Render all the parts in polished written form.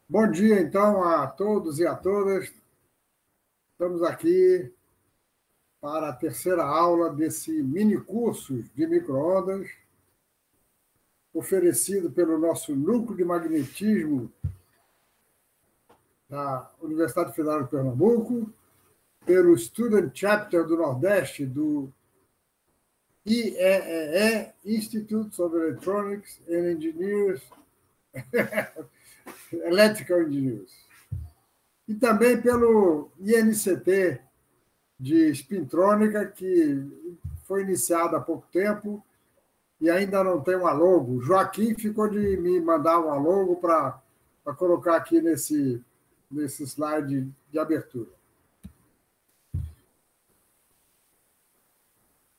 Bom dia, então, a todos e a todas. Estamos aqui para a terceira aula desse mini curso de micro-ondas, oferecido pelo nosso Núcleo de Magnetismo da Universidade Federal de Pernambuco, pelo Student Chapter do Nordeste do IEEE, Institute of Electronics and Engineers, Electrical Engineers, e também pelo INCT, de Spintrônica, que foi iniciada há pouco tempo e ainda não tem uma logo. O Joaquim ficou de me mandar uma logo para colocar aqui nesse slide de abertura.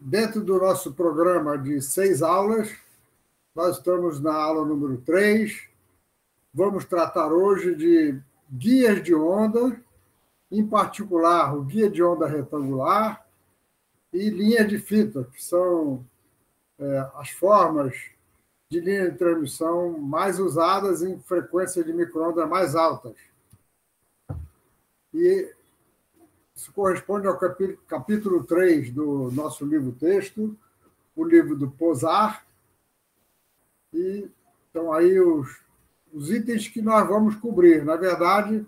Dentro do nosso programa de 6 aulas, nós estamos na aula número 3. Vamos tratar hoje de guias de onda, em particular o guia de onda retangular e linha de fita, que são as formas de linha de transmissão mais usadas em frequências de micro-ondas mais altas. E isso corresponde ao capítulo 3 do nosso livro-texto, o livro do Posar. E estão aí os itens que nós vamos cobrir. Na verdade,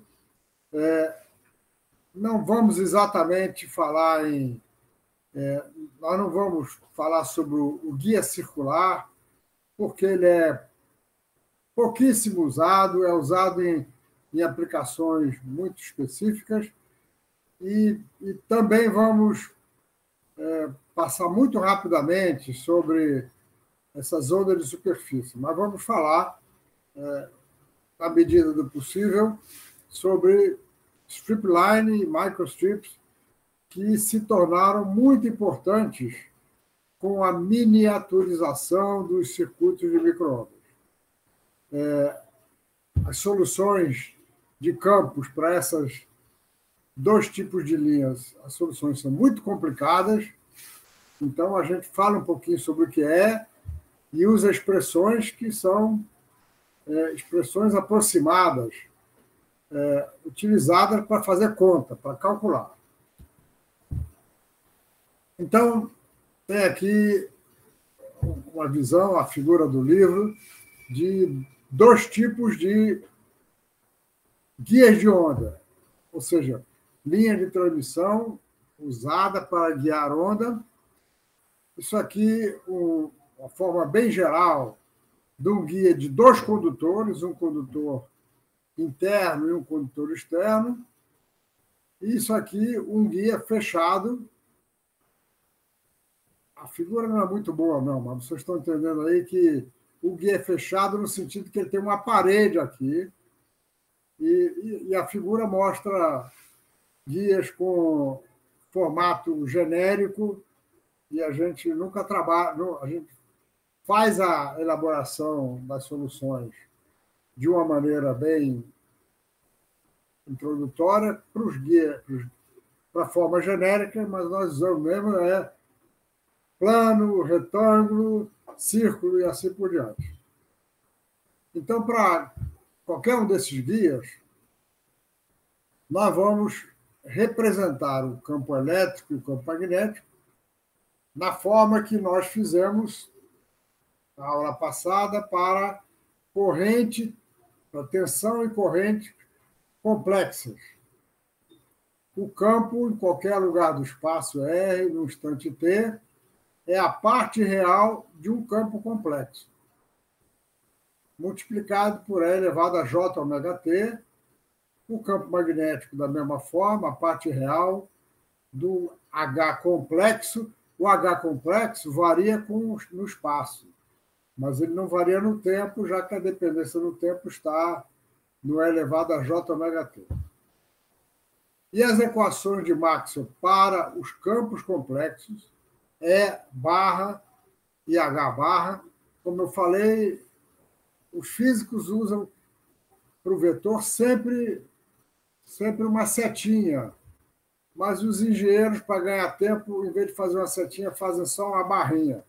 não vamos exatamente falar nós não vamos falar sobre o guia circular, porque ele é pouquíssimo usado, é usado em aplicações muito específicas, e também vamos passar muito rapidamente sobre essas ondas de superfície, mas vamos falar, na medida do possível, sobre stripline e microstrips, que se tornaram muito importantes com a miniaturização dos circuitos de micro-ondas. As soluções de campos para esses dois tipos de linhas, as soluções são muito complicadas, então a gente fala um pouquinho sobre o que é e usa expressões que são expressões aproximadas, utilizadas para fazer conta, para calcular. Então, tem aqui uma visão, a figura do livro, de dois tipos de guias de onda, ou seja, linha de transmissão usada para guiar onda. Isso aqui, uma forma bem geral de um guia de dois condutores, um condutor interno e um condutor externo. E isso aqui, um guia fechado. A figura não é muito boa, não, mas vocês estão entendendo aí que o guia é fechado no sentido que ele tem uma parede aqui, e a figura mostra guias com formato genérico, e a gente nunca trabalha, a gente faz a elaboração das soluções de uma maneira bem introdutória para os guias, para a forma genérica, mas nós usamos mesmo plano, retângulo, círculo e assim por diante. Então, para qualquer um desses guias, nós vamos representar o campo elétrico e o campo magnético na forma que nós fizemos na aula passada para corrente, para tensão e corrente complexas. O campo, em qualquer lugar do espaço R, no instante T, é a parte real de um campo complexo, multiplicado por E elevado a J ômega T, o campo magnético da mesma forma, a parte real do H complexo. O H complexo varia no espaço, mas ele não varia no tempo, já que a dependência no tempo está no E elevado a J ômega T. E as equações de Maxwell para os campos complexos, E barra e H barra, como eu falei, os físicos usam para o vetor sempre uma setinha, mas os engenheiros, para ganhar tempo, em vez de fazer uma setinha, fazem só uma barrinha.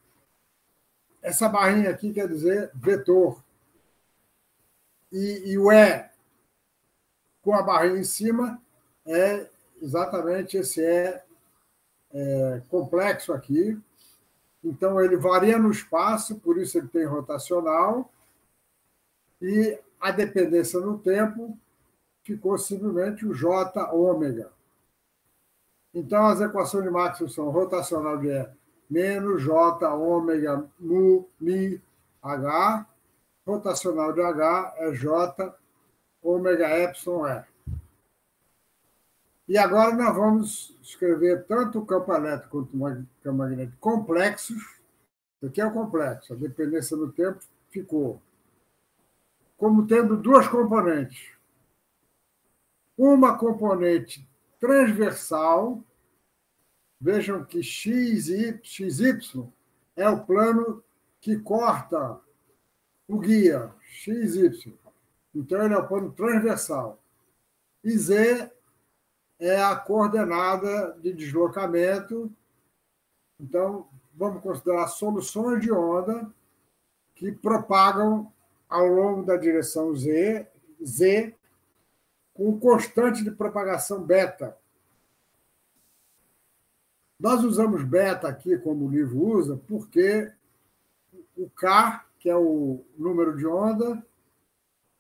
Essa barrinha aqui quer dizer vetor. E o E com a barrinha em cima, é exatamente esse complexo aqui. Então, ele varia no espaço, por isso ele tem rotacional, e a dependência no tempo ficou simplesmente o J ômega. Então, as equações de Maxwell são rotacional de E menos J ômega mu mi H, rotacional de H é J ômega epsilon E. E agora nós vamos escrever tanto o campo elétrico quanto o campo magnético complexos. Isso aqui é o complexo, a dependência no tempo ficou como tendo duas componentes. Uma componente transversal, vejam que XY é o plano que corta o guia, XY. Então, ele é o plano transversal. E Z é a coordenada de deslocamento. Então, vamos considerar soluções de onda que propagam ao longo da direção Z, com constante de propagação beta. Nós usamos beta aqui, como o livro usa, porque o K, que é o número de onda,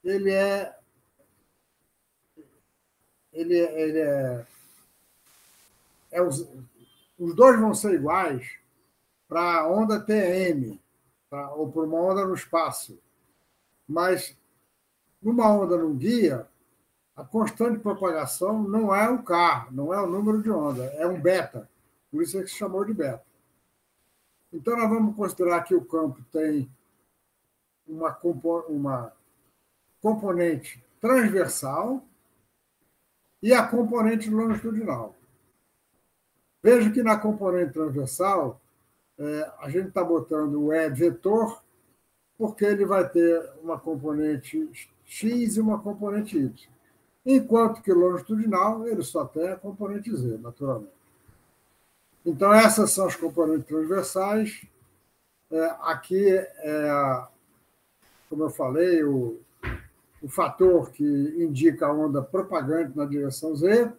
ele é os dois vão ser iguais para a onda TM, ou para uma onda no espaço. Mas, numa onda no guia, a constante de propagação não é o K, não é o número de onda, é um beta. Por isso é que se chamou de beta. Então, nós vamos considerar que o campo tem uma componente transversal e a componente longitudinal. Veja que na componente transversal, a gente está botando o E vetor, porque ele vai ter uma componente X e uma componente Y. Enquanto que longitudinal, ele só tem a componente Z, naturalmente. Então, essas são as componentes transversais. Aqui como eu falei, o fator que indica a onda propagante na direção Z,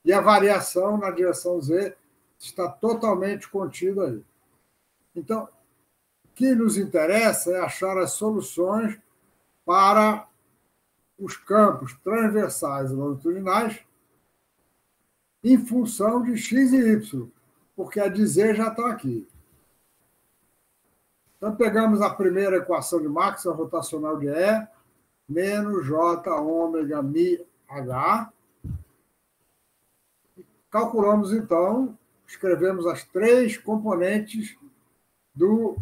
e a variação na direção Z está totalmente contida aí. Então, o que nos interessa é achar as soluções para os campos transversais e longitudinais em função de X e Y, porque a de Z já está aqui. Então, pegamos a primeira equação de Maxwell rotacional de E, menos J ômega mi H. Calculamos, então, escrevemos as três componentes do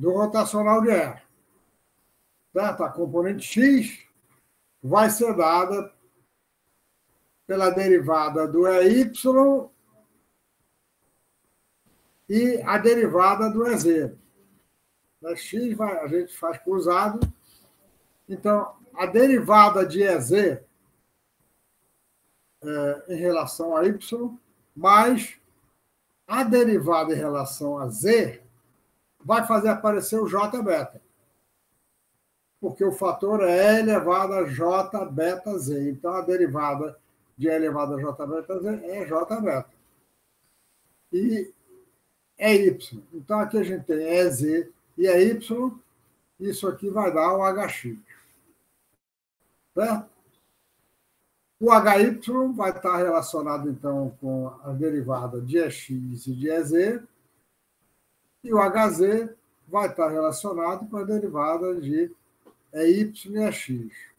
rotacional de E. Certo? A componente X vai ser dada pela derivada do EY e a derivada do EZ. X a gente faz cruzado. Então, a derivada de EZ em relação a Y, mais a derivada em relação a Z, vai fazer aparecer o J beta. Porque o fator é E elevado a J beta Z. Então, a derivada de E elevado a J beta Z é J beta. E é Y. Então, aqui a gente tem EZ e é Y. Isso aqui vai dar o HX. Certo? O HY vai estar relacionado, então, com a derivada de EX e de EZ. E o HZ vai estar relacionado com a derivada de EY e EX.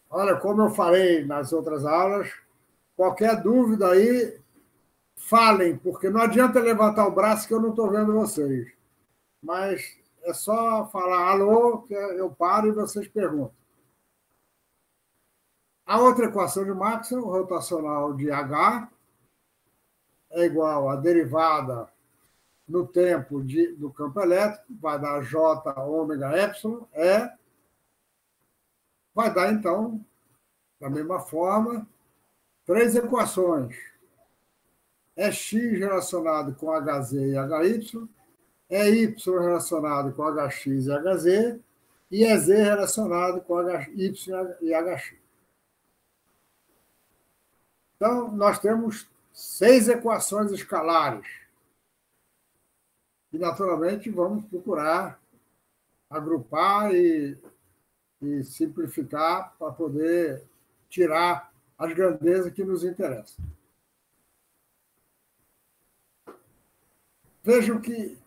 Olha, como eu falei nas outras aulas, qualquer dúvida aí, falem, porque não adianta levantar o braço que eu não estou vendo vocês. Mas é só falar alô, que eu paro e vocês perguntam. A outra equação de Maxwell, rotacional de H, é igual à derivada no tempo do campo elétrico, vai dar J ômega epsilon, vai dar, então, da mesma forma, três equações. É X relacionado com HZ e HY, é Y relacionado com HX e HZ, e é Z relacionado com Y e HX. Então, nós temos 6 equações escalares. E, naturalmente, vamos procurar agrupar e simplificar para poder tirar as grandezas que nos interessam. Vejam que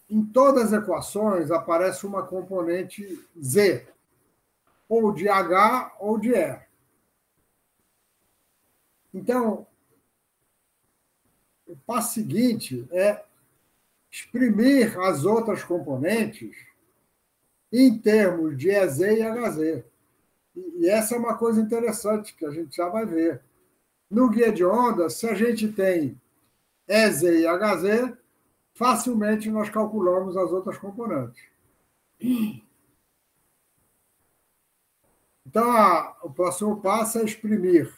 em todas as equações aparece uma componente Z, ou de H ou de E. Então, o passo seguinte é exprimir as outras componentes em termos de EZ e HZ. E essa é uma coisa interessante que a gente já vai ver. No guia de onda, se a gente tem EZ e HZ, facilmente nós calculamos as outras componentes. Então, o próximo passo é exprimir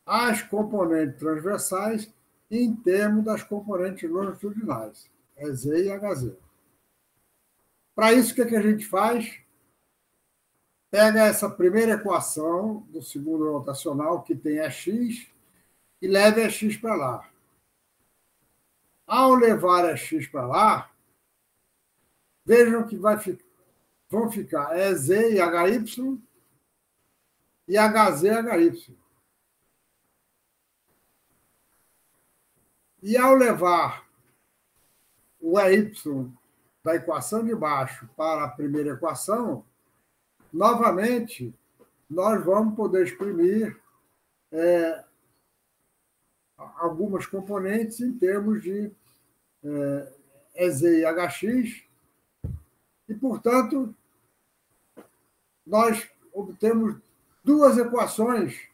as componentes transversais em termos das componentes longitudinais, EZ e HZ. Para isso, o que a gente faz? Pega essa primeira equação do segundo rotacional, que tem EX, e leva EX para lá. Ao levar EX para lá, vejam que vão ficar EZ e HY e HZ e HY. E ao levar o EY da equação de baixo para a primeira equação, novamente, nós vamos poder exprimir algumas componentes em termos de EZ e HX, e, portanto, nós obtemos duas equações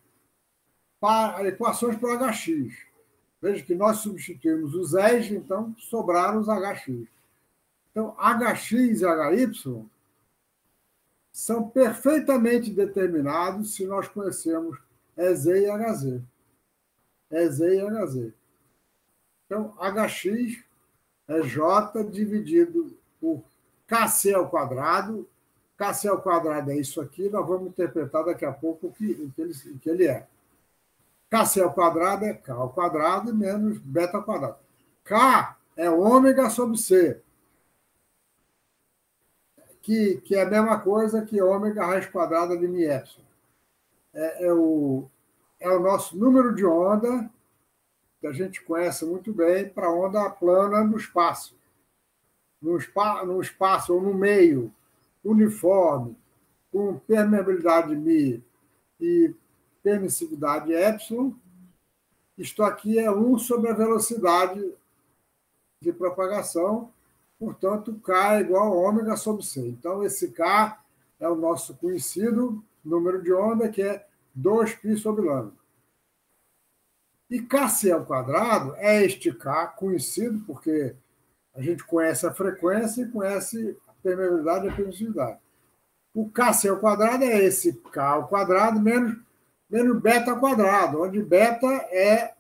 para o HX. Veja que nós substituímos os ES, então sobraram os HX. Então, HX e HY são perfeitamente determinados se nós conhecemos EZ e HZ. EZ e HZ. Então, HX é J dividido por KC ao quadrado. KC ao quadrado é isso aqui, nós vamos interpretar daqui a pouco o que ele é. KC ao quadrado é K ao quadrado menos beta ao quadrado. K é ômega sobre C, que é a mesma coisa que ômega raiz quadrada de mi epsilon. É o nosso número de onda, que a gente conhece muito bem, para onda plana no espaço. No espaço ou no meio uniforme, com permeabilidade μ e permissividade epsilon, isto aqui é 1 sobre a velocidade de propagação, portanto, K é igual a ômega sobre C. Então, esse K é o nosso conhecido número de onda, que é 2π sobre lambda. E Kc ao quadrado é este K conhecido, porque a gente conhece a frequência e conhece a permeabilidade e a permissividade. O Kc ao quadrado é esse K ao quadrado menos beta ao quadrado, onde beta é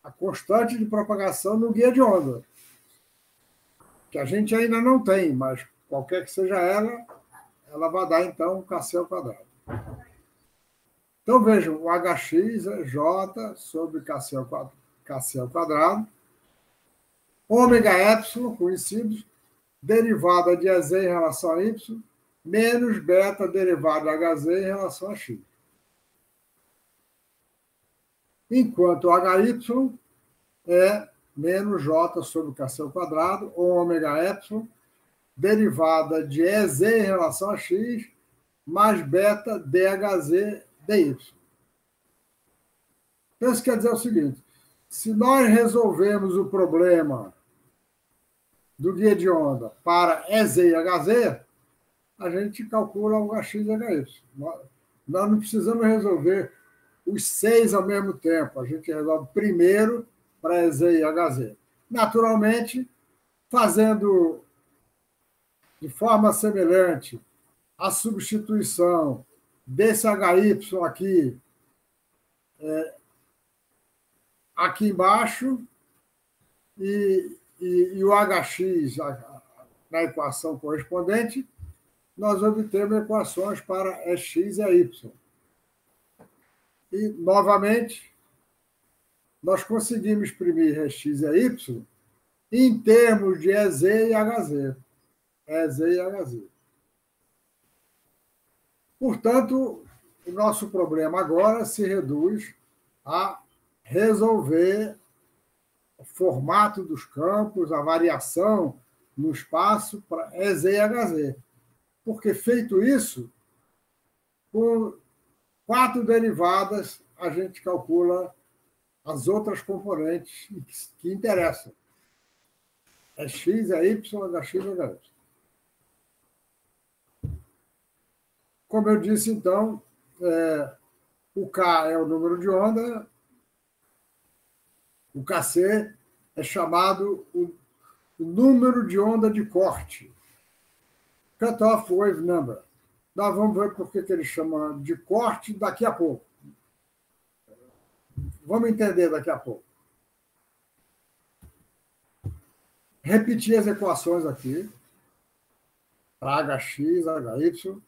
a constante de propagação no guia de onda, que a gente ainda não tem, mas qualquer que seja ela vai dar, então, Kc ao quadrado. Então, vejam, o Hx é J sobre Kc ao quadrado, ômega epsilon, conhecidos, derivada de EZ em relação a Y, menos beta derivada de Hz em relação a X. Enquanto o HY é menos J sobre Kc ao quadrado, ômega epsilon, derivada de EZ em relação a X, mais beta DHZ dy. Então, isso quer dizer o seguinte: se nós resolvermos o problema do guia de onda para EZ e HZ, a gente calcula o Hx e Hy. Nós não precisamos resolver os 6 ao mesmo tempo. A gente resolve primeiro para EZ e HZ. Naturalmente, fazendo de forma semelhante a substituição desse HY aqui embaixo e e o Hx na equação correspondente, nós obtemos equações para X e Y. E, novamente, nós conseguimos exprimir X e Y em termos de EZ e HZ. EZ e HZ. Portanto, o nosso problema agora se reduz a resolver o formato dos campos, a variação no espaço para EZ e HZ. Porque, feito isso, com 4 derivadas, a gente calcula as outras componentes que interessam. É X, é Y, HX, HY. Como eu disse, então, o K é o número de onda, o Kc é chamado o número de onda de corte, Cutoff Wave Number. Nós vamos ver por que ele chama de corte daqui a pouco. Vamos entender daqui a pouco. Repetir as equações aqui. Para Hx, Hy,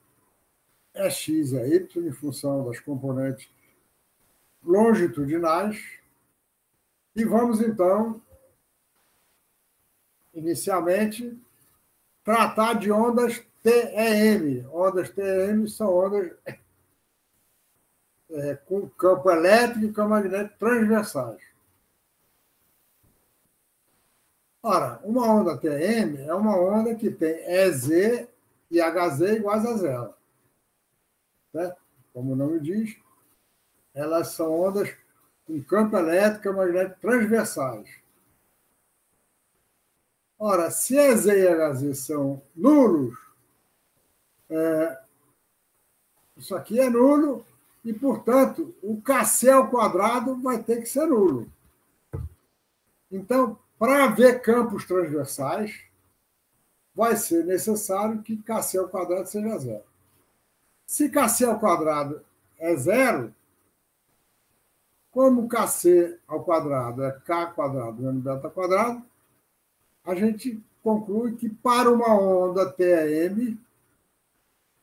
é X e é Y, em função das componentes longitudinais. E vamos, então, inicialmente, tratar de ondas TEM. Ondas TEM são ondas com campo elétrico e campo magnético transversais. Ora, uma onda TM é uma onda que tem EZ e HZ iguais a zero. Certo? Como o nome diz, elas são ondas com campo elétrico e magnético transversais. Ora, se EZ e HZ são nulos, isso aqui é nulo e, portanto, o Kc ao quadrado vai ter que ser nulo. Então, para haver campos transversais, vai ser necessário que Kc ao quadrado seja zero. Se Kc ao quadrado é zero, como Kc ao quadrado é K quadrado menos beta quadrado, a gente conclui que para uma onda TEM,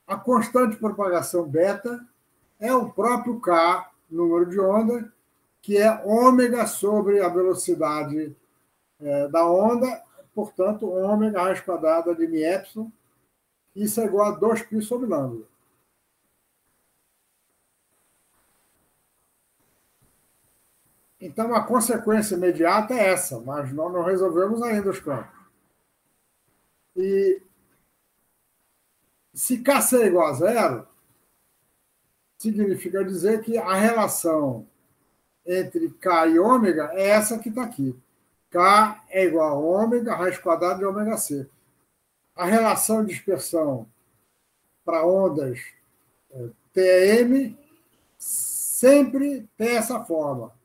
a constante de propagação beta é o próprio K, número de onda, que é ômega sobre a velocidade da onda, portanto, ômega raiz quadrada de μ, isso é igual a 2π sobre lambda. Então, a consequência imediata é essa, mas nós não resolvemos ainda os campos. E se Kc é igual a zero, significa dizer que a relação entre K e ômega é essa que está aqui. K é igual a ômega, raiz quadrada de ômega c. A relação de dispersão para ondas TEM sempre tem essa forma.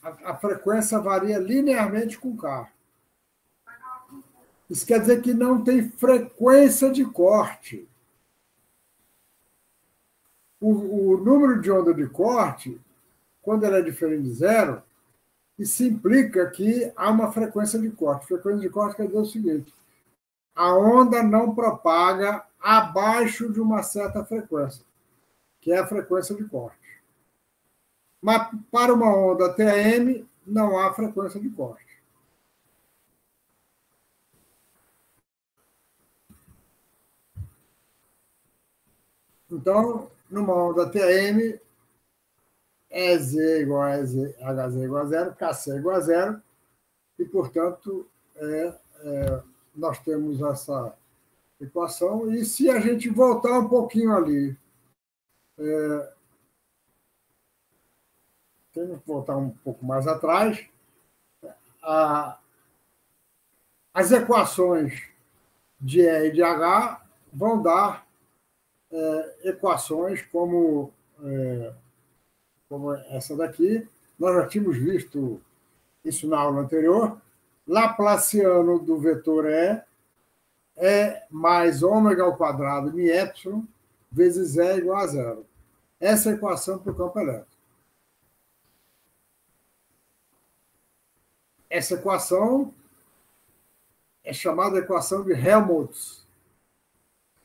A frequência varia linearmente com K. Isso quer dizer que não tem frequência de corte. O número de onda de corte, quando ele é diferente de zero, isso implica que há uma frequência de corte. Frequência de corte quer dizer o seguinte: a onda não propaga abaixo de uma certa frequência, que é a frequência de corte. Mas para uma onda TM, não há frequência de corte. Então, numa onda TM, EZ igual a EZ, HZ igual a zero, Kc igual a zero, e, portanto, nós temos essa equação. E se a gente voltar um pouquinho ali, temos que voltar um pouco mais atrás, as equações de E e de H vão dar equações como essa daqui. Nós já tínhamos visto isso na aula anterior. Laplaciano do vetor E mais ômega ao quadrado μ vezes E igual a zero. Essa é a equação para o campo elétrico. essa equação é chamada equação de Helmholtz.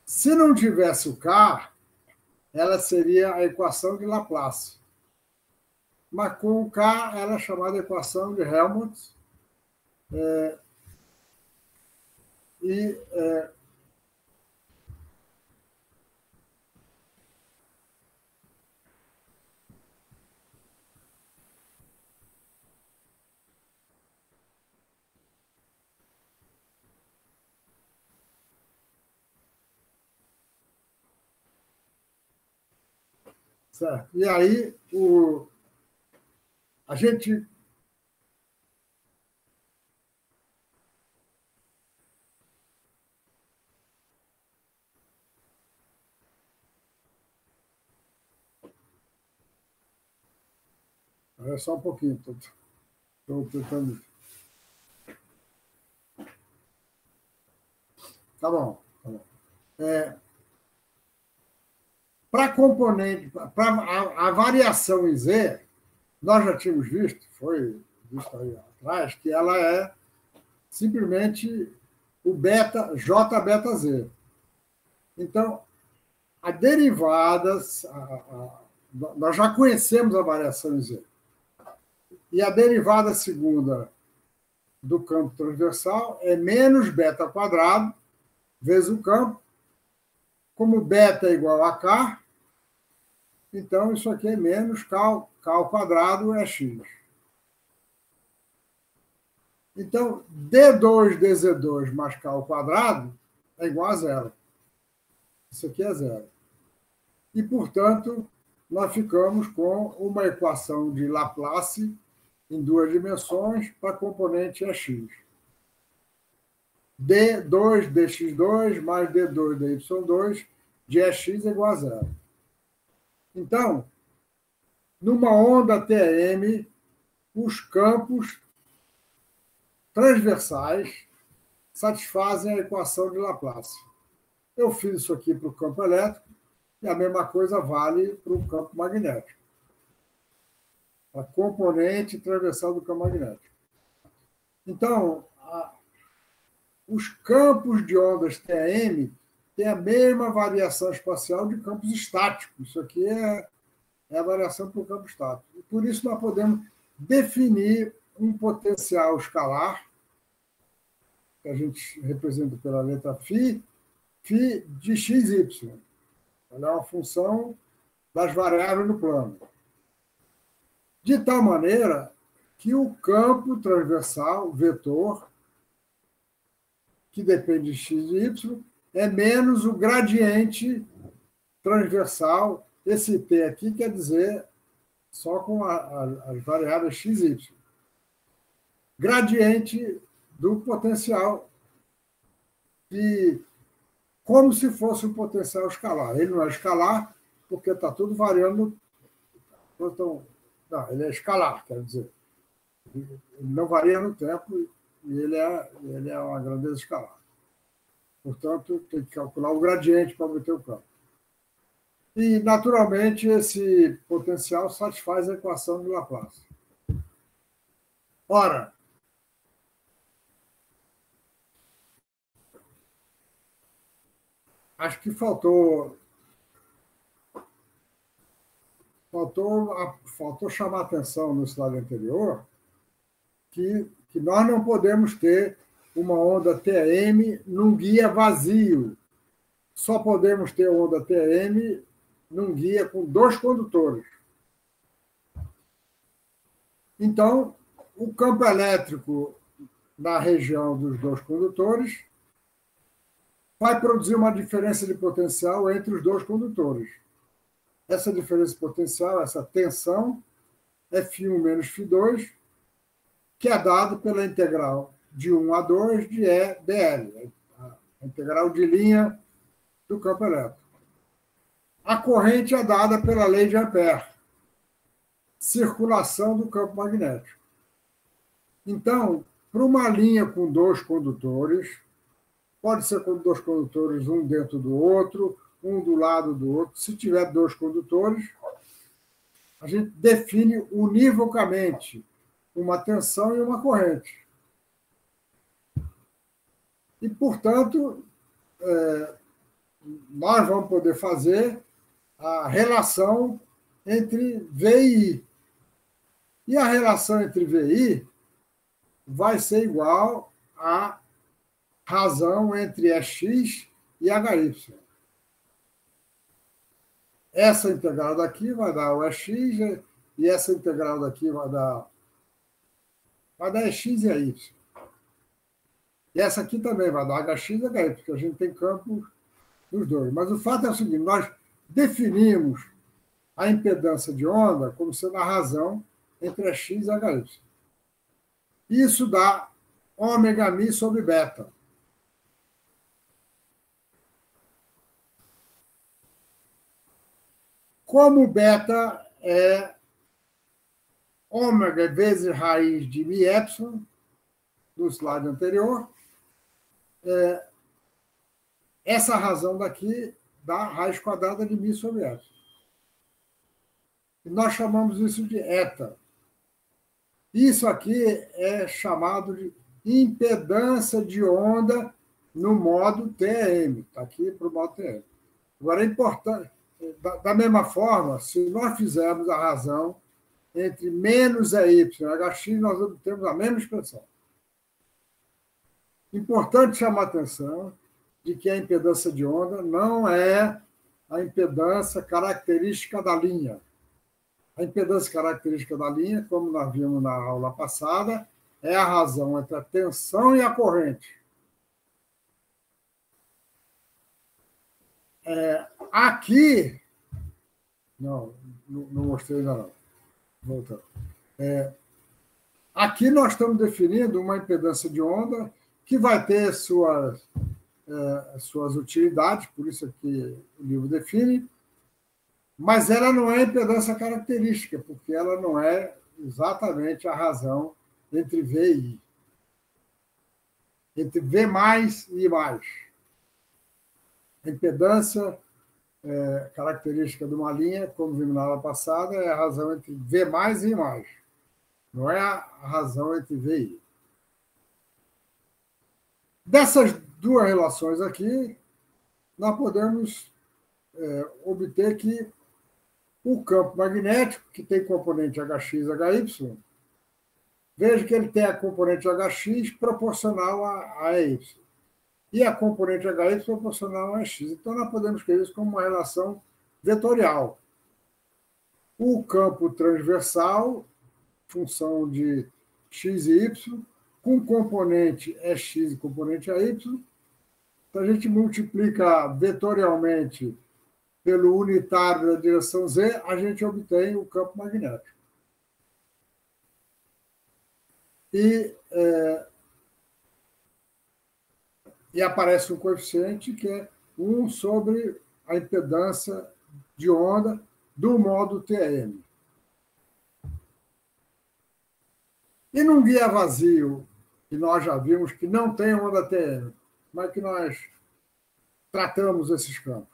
Se não tivesse o K, ela seria a equação de Laplace. Mas com o K, ela é chamada equação de Helmholtz. E certo? E aí, a gente... É só um pouquinho, estou tentando... Tá bom, tá bom. Para componente, para a variação em Z, nós já tínhamos visto, foi visto aí atrás, que ela é simplesmente o beta, J beta Z. Então, a derivada, nós já conhecemos a variação em Z. E a derivada segunda do campo transversal é menos beta quadrado vezes o campo. Como beta é igual a K, então isso aqui é menos K ao quadrado é X. Então, D2 dZ2 mais K ao quadrado é igual a zero. Isso aqui é zero. E, portanto, nós ficamos com uma equação de Laplace em duas dimensões para a componente EX. D2 dx2 mais D2 dy2 de EX é igual a zero. Então, numa onda TM, os campos transversais satisfazem a equação de Laplace. Eu fiz isso aqui para o campo elétrico e a mesma coisa vale para o campo magnético. A componente transversal do campo magnético. Então, os campos de ondas TM têm a mesma variação espacial de campos estáticos. Isso aqui é a variação para o campo estático. E por isso nós podemos definir um potencial escalar, que a gente representa pela letra φ de xy. Ela é uma função das variáveis no plano. De tal maneira que o campo transversal, vetor, que depende de x e y, é menos o gradiente transversal. Esse t aqui quer dizer só com as variáveis x e y. Gradiente do potencial, como se fosse um potencial escalar. Ele não é escalar, porque está tudo variando. Então, não, ele é escalar, quer dizer. Ele não varia no tempo e ele é uma grandeza escalar. Portanto, tem que calcular o gradiente para obter o campo. E, naturalmente, esse potencial satisfaz a equação de Laplace. Ora, acho que faltou chamar atenção no slide anterior que nós não podemos ter uma onda TM num guia vazio. Só podemos ter onda TM num guia com dois condutores. Então, o campo elétrico na região dos dois condutores vai produzir uma diferença de potencial entre os dois condutores. Essa diferença de potencial, essa tensão, é φ1 menos φ2, que é dado pela integral de 1 a 2 de E dl, a integral de linha do campo elétrico. A corrente é dada pela lei de Ampère, circulação do campo magnético. Então, para uma linha com dois condutores, pode ser com dois condutores, um dentro do outro, um do lado do outro. Se tiver dois condutores, a gente define univocamente uma tensão e uma corrente. E, portanto, nós vamos poder fazer a relação entre V e I. E a relação entre V e I vai ser igual à razão entre EX e HY. Essa integral daqui vai dar o EX, e essa integral daqui vai dar EX e AY. E essa aqui também vai dar HX e HY, porque a gente tem campo dos dois. Mas o fato é o seguinte, nós definimos a impedância de onda como sendo a razão entre EX e HY. Isso dá ômega mi sobre beta. Como beta é ômega vezes raiz de mi epsilon, do slide anterior, essa razão daqui dá raiz quadrada de mi sobre epsilon. E nós chamamos isso de eta. Isso aqui é chamado de impedância de onda no modo TM. Está aqui para o modo TM. Agora, é importante, da mesma forma, se nós fizermos a razão entre menos EY e HX, nós obtemos a mesma expressão. Importante chamar a atenção de que a impedância de onda não é a impedância característica da linha. A impedância característica da linha, como nós vimos na aula passada, é a razão entre a tensão e a corrente. Aqui... Não mostrei ainda não. Voltando. Aqui nós estamos definindo uma impedância de onda que vai ter suas utilidades, por isso que o livro define, mas ela não é impedância característica, porque ela não é exatamente a razão entre V e I. Entre V mais e I mais. A impedância característica de uma linha, como vimos na aula passada, é a razão entre V mais e I mais. Não é a razão entre V e I. Dessas duas relações aqui, nós podemos obter que o campo magnético, que tem componente HX e HY, veja que ele tem a componente HX proporcional a EY. E a componente HY proporcional a EX. Então, nós podemos escrever isso como uma relação vetorial. O campo transversal, função de x e y, com componente EX e componente AY. Então, a gente multiplica vetorialmente pelo unitário da direção Z, a gente obtém o campo magnético. E aparece um coeficiente que é 1 sobre a impedância de onda do modo TM. E num guia vazio, que nós já vimos que não tem onda TM, como é que nós tratamos esses campos?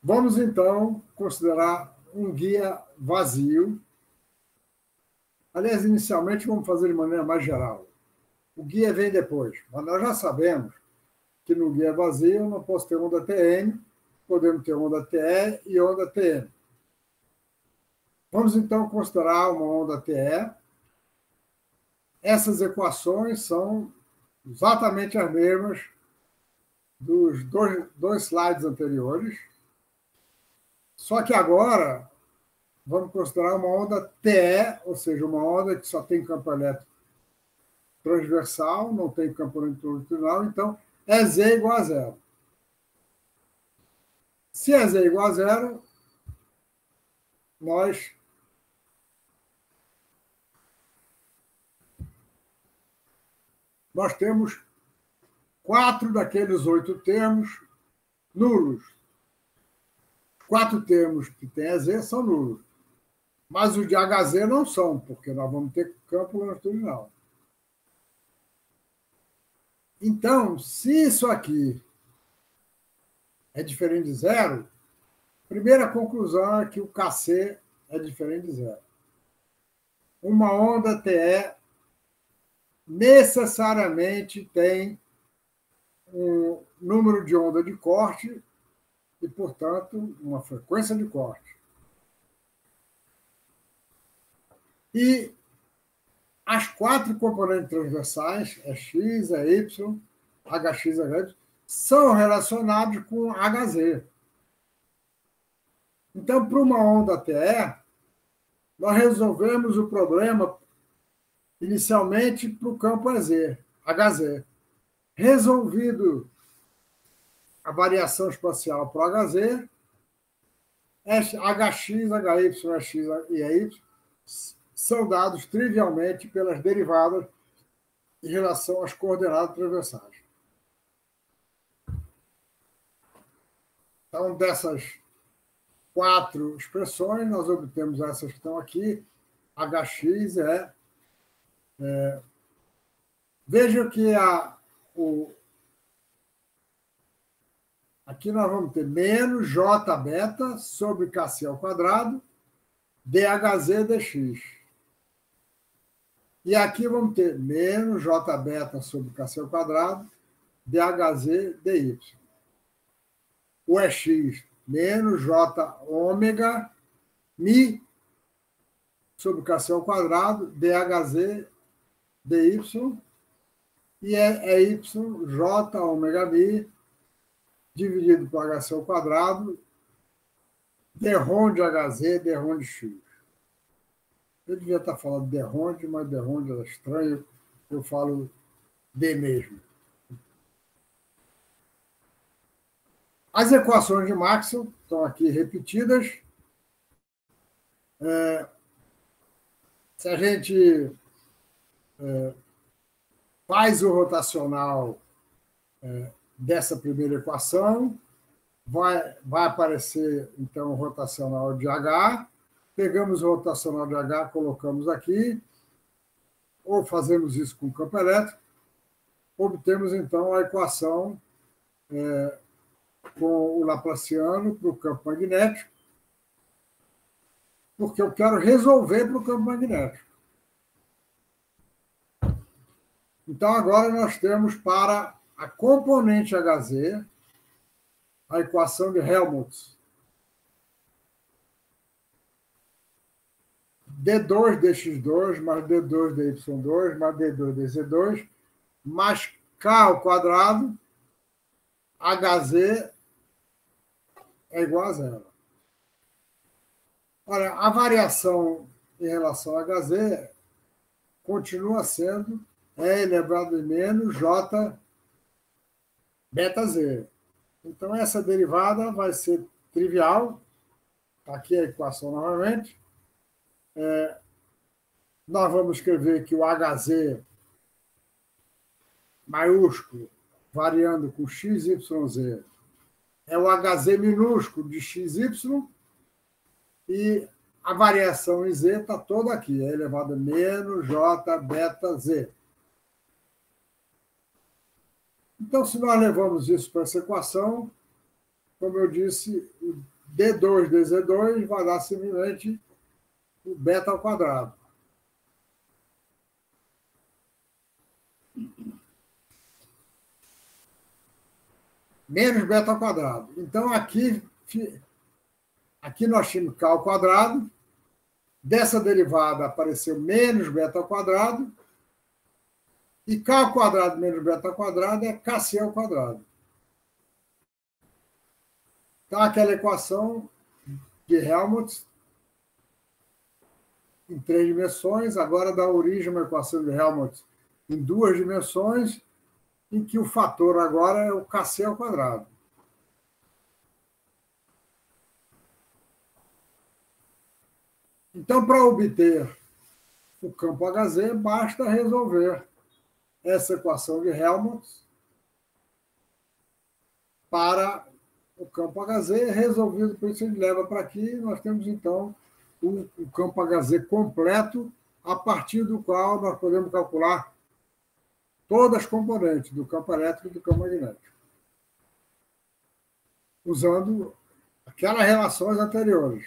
Vamos, então, considerar um guia vazio. Aliás, inicialmente, vamos fazer de maneira mais geral. O guia vem depois, mas nós já sabemos que no guia vazio eu não posso ter onda TM, podemos ter onda TE e onda TM. Vamos, então, considerar uma onda TE. Essas equações são exatamente as mesmas dos dois slides anteriores, só que agora vamos considerar uma onda TE, ou seja, uma onda que só tem campo elétrico transversal, não tem componente longitudinal, então é Z igual a zero. Se é Z igual a zero, nós temos 4 daqueles 8 termos nulos. 4 termos que tem EZ são nulos. Mas os de HZ não são, porque nós vamos ter campo longitudinal. Então, se isso aqui é diferente de zero, a primeira conclusão é que o KC é diferente de zero. uma onda TE necessariamente tem um número de onda de corte e, portanto, uma frequência de corte. E as quatro componentes transversais, é X, é Y, HX, HY, são relacionados com HZ. Então, para uma onda TE, nós resolvemos o problema inicialmente para o campo HZ. Resolvido a variação espacial para o HZ, HX, HY, X e EY são dados trivialmente pelas derivadas em relação às coordenadas transversais. Então, dessas quatro expressões, nós obtemos essas que estão aqui. HX veja que aqui nós vamos ter menos J beta sobre KC ao quadrado, DHZ dx. E aqui vamos ter menos J beta sobre KC ao quadrado, DHZ dy. O EX menos J ômega mi sobre KC ao quadrado, DHZ dy. E é y J ômega mi dividido por HC ao quadrado, derron de HZ, derron de X. Eu devia estar falando derron, mas derron é estranho, eu falo D mesmo. As equações de Maxwell estão aqui repetidas. Se a gente faz o rotacional dessa primeira equação, vai aparecer, então, o rotacional de H. Pegamos o rotacional de H, colocamos aqui, ou fazemos isso com o campo elétrico, obtemos, então, a equação com o Laplaciano para o campo magnético, porque eu quero resolver para o campo magnético. Então, agora nós temos para a componente HZ a equação de Helmholtz. D2 dx2 mais D2 dy2 mais D2 dz2 mais K ao quadrado, HZ é igual a zero. Olha, a variação em relação a HZ continua sendo E elevado a menos J beta Z. Então, essa derivada vai ser trivial. Aqui a equação novamente. Nós vamos escrever que o HZ maiúsculo, variando com XYZ, é o HZ minúsculo de XY, e a variação em Z está toda aqui, é elevado a menos J beta Z. Então, se nós levamos isso para essa equação, como eu disse, o D2 dz2 vai dar simplesmente o beta ao quadrado. Menos beta ao quadrado. Então, aqui nós tínhamos K ao quadrado. Dessa derivada apareceu menos beta ao quadrado. E K ao quadrado menos beta ao quadrado é KC ao quadrado. Então, aquela equação de Helmholtz em 3 dimensões, agora dá origem a uma equação de Helmholtz em 2 dimensões, em que o fator agora é o KC ao quadrado. Então, para obter o campo HZ, basta resolver essa equação de Helmholtz para o campo HZ, resolvido, por isso a gente leva para aqui, e nós temos, então, o campo HZ completo, a partir do qual nós podemos calcular todas as componentes do campo elétrico e do campo magnético, usando aquelas relações anteriores.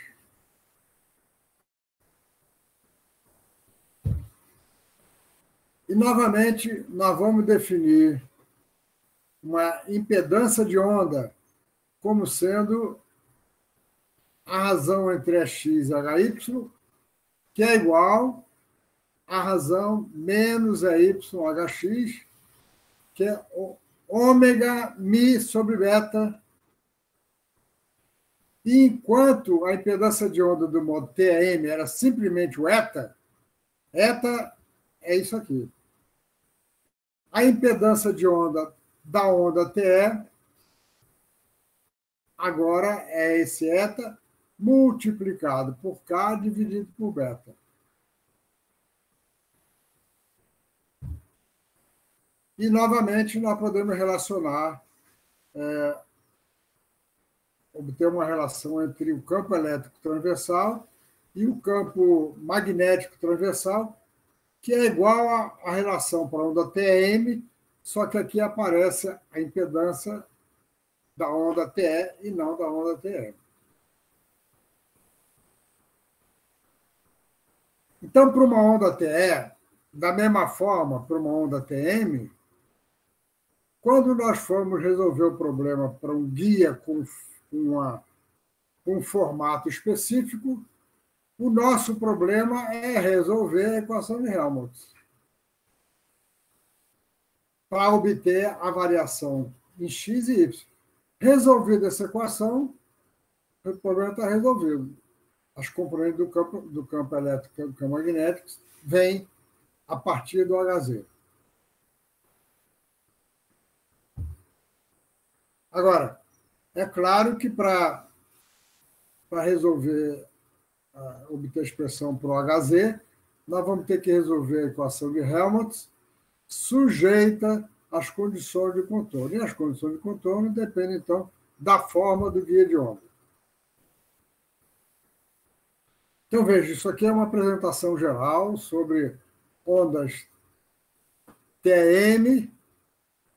E, novamente, nós vamos definir uma impedância de onda como sendo a razão entre x e hy, que é igual à razão menos hx, que é ômega mi sobre beta. E enquanto a impedância de onda do modo TM era simplesmente o eta, eta é isso aqui. A impedância de onda da onda TE agora é esse eta multiplicado por K dividido por beta. E, novamente, nós podemos relacionar, obter uma relação entre o campo elétrico transversal e o campo magnético transversal, que é igual à relação para a onda TM, só que aqui aparece a impedância da onda TE e não da onda TM. Então, para uma onda TE, da mesma forma, para uma onda TM, quando nós formos resolver o problema para um guia com um formato específico, o nosso problema é resolver a equação de Helmholtz para obter a variação em x e y. Resolvida essa equação, o problema está resolvido. As componentes do campo elétrico e do campo magnético vêm a partir do Hz. Agora, é claro que para resolver, obter a expressão para o Hz, nós vamos ter que resolver a equação de Helmholtz sujeita às condições de contorno. E as condições de contorno dependem, então, da forma do guia de onda. Então, veja, isso aqui é uma apresentação geral sobre ondas TM,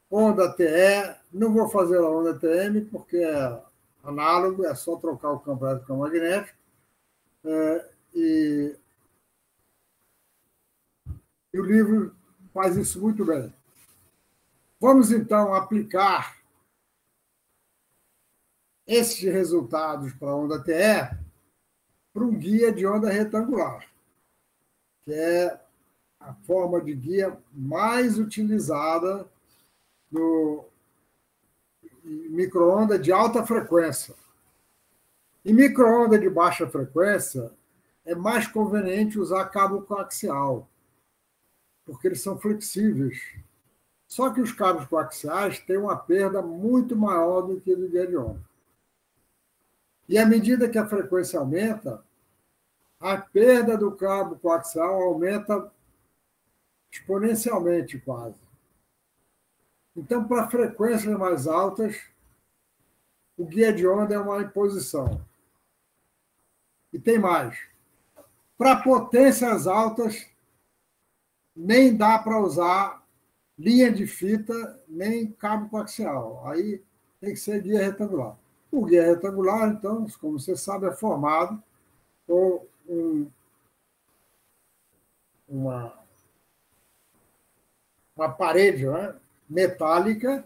onda TE. Não vou fazer a onda TM, porque é análogo, é só trocar o campo elétrico com o magnético. E o livro faz isso muito bem. Vamos, então, aplicar esses resultados para a onda TE para um guia de onda retangular, que é a forma de guia mais utilizada no micro-onda de alta frequência. Em micro-onda de baixa frequência, é mais conveniente usar cabo coaxial, porque eles são flexíveis. Só que os cabos coaxiais têm uma perda muito maior do que do guia de onda. E à medida que a frequência aumenta, a perda do cabo coaxial aumenta exponencialmente, quase. Então, para frequências mais altas, o guia de onda é uma imposição. E tem mais. Para potências altas, nem dá para usar linha de fita, nem cabo coaxial. Aí tem que ser guia retangular. O guia retangular, então, como você sabe, é formado por uma parede, né, metálica.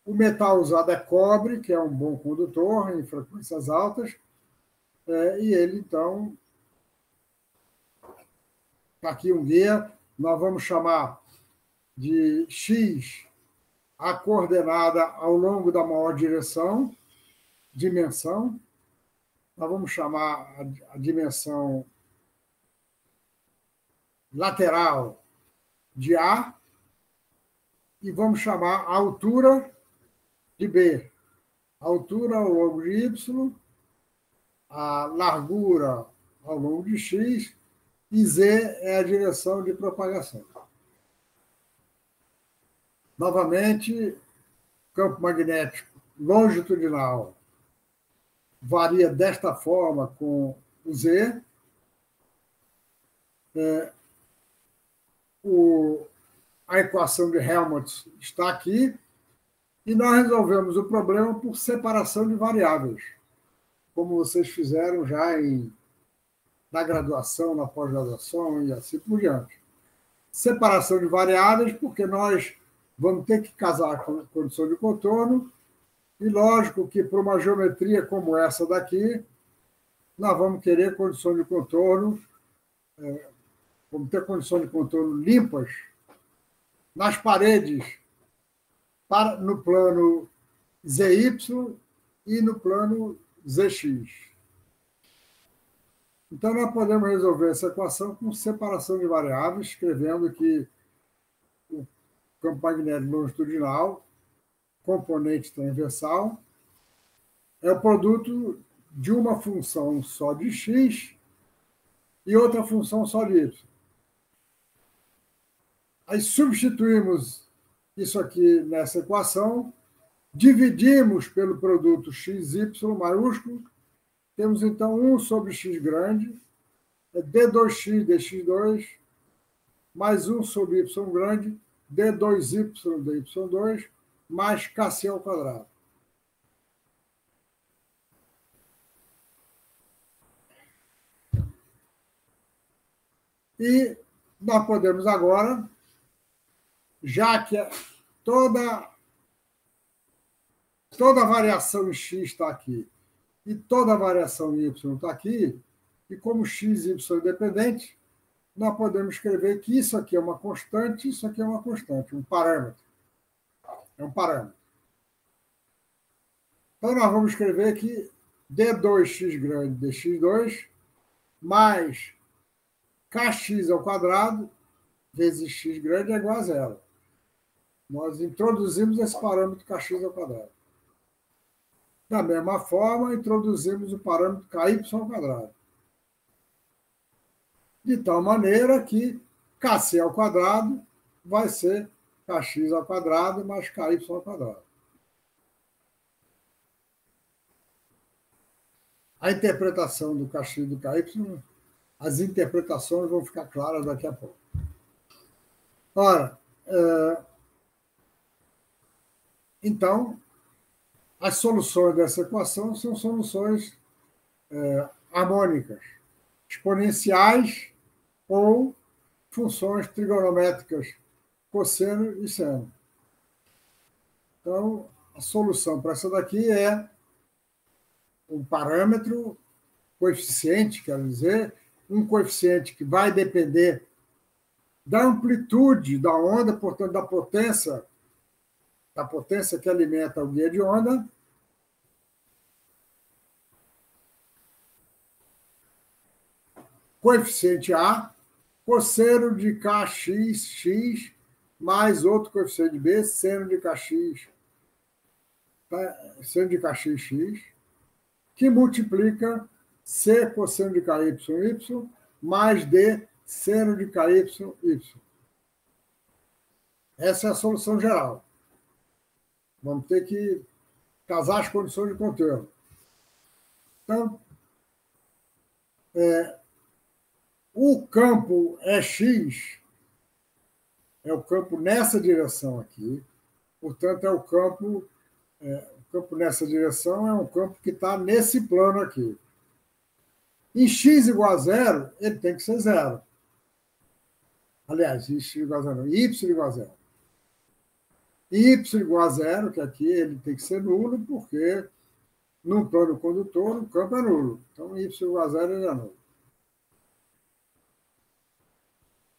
O metal usado é cobre, que é um bom condutor em frequências altas, e ele, então, está aqui um guia, nós vamos chamar de X a coordenada ao longo da maior dimensão, nós vamos chamar a dimensão lateral de A, e vamos chamar a altura de B. A altura ao longo de Y, a largura ao longo de X, e Z é a direção de propagação. Novamente, campo magnético longitudinal varia desta forma com o Z. A equação de Helmholtz está aqui, e nós resolvemos o problema por separação de variáveis, como vocês fizeram já na graduação, na pós-graduação e assim por diante. separação de variáveis, porque nós vamos ter que casar com a condição de contorno, e lógico que para uma geometria como essa daqui, nós vamos querer condição de contorno, vamos ter condição de contorno limpas nas paredes, no plano ZY e no plano ZX. Então, nós podemos resolver essa equação com separação de variáveis, escrevendo que o campo magnético longitudinal, componente transversal, é o produto de uma função só de x e outra função só de y. Aí substituímos isso aqui nessa equação, dividimos pelo produto xy maiúsculo, temos então 1 sobre x grande, é d2x dx2, mais 1 sobre y grande, d2y dy2, mais kc ao quadrado. E nós podemos agora, já que toda variação em x está aqui e toda variação em y está aqui, e como x e y independentes, nós podemos escrever que isso aqui é uma constante, isso aqui é uma constante, um parâmetro. É um parâmetro. Então, nós vamos escrever que d2x grande dx2 mais kx ao quadrado vezes x grande é igual a zero. Nós introduzimos esse parâmetro kx ao quadrado. Da mesma forma, introduzimos o parâmetro ky ao quadrado. De tal maneira que kc ao quadrado vai ser kx ao quadrado mais ky ao quadrado. A interpretação do kx e do ky, as interpretações vão ficar claras daqui a pouco. Ora, então, as soluções dessa equação são soluções harmônicas, exponenciais ou funções trigonométricas, cosseno e seno. Então, a solução para essa daqui é um parâmetro, coeficiente, quer dizer, um coeficiente que vai depender da amplitude da onda, portanto, da potência que alimenta o guia de onda, coeficiente A, cosseno de kx mais outro coeficiente B, seno de kx, seno de kxx, que multiplica C cosseno de ky mais D seno de ky. Essa é a solução geral. Vamos ter que casar as condições de contorno. Então, o campo X é o campo nessa direção aqui. Portanto, o campo nessa direção é um campo que está nesse plano aqui. Em x igual a zero, ele tem que ser zero. Aliás, x igual a zero, não, y igual a zero. Y igual a zero, que aqui ele tem que ser nulo, porque num plano condutor o campo é nulo. Então, y igual a zero, ele é nulo.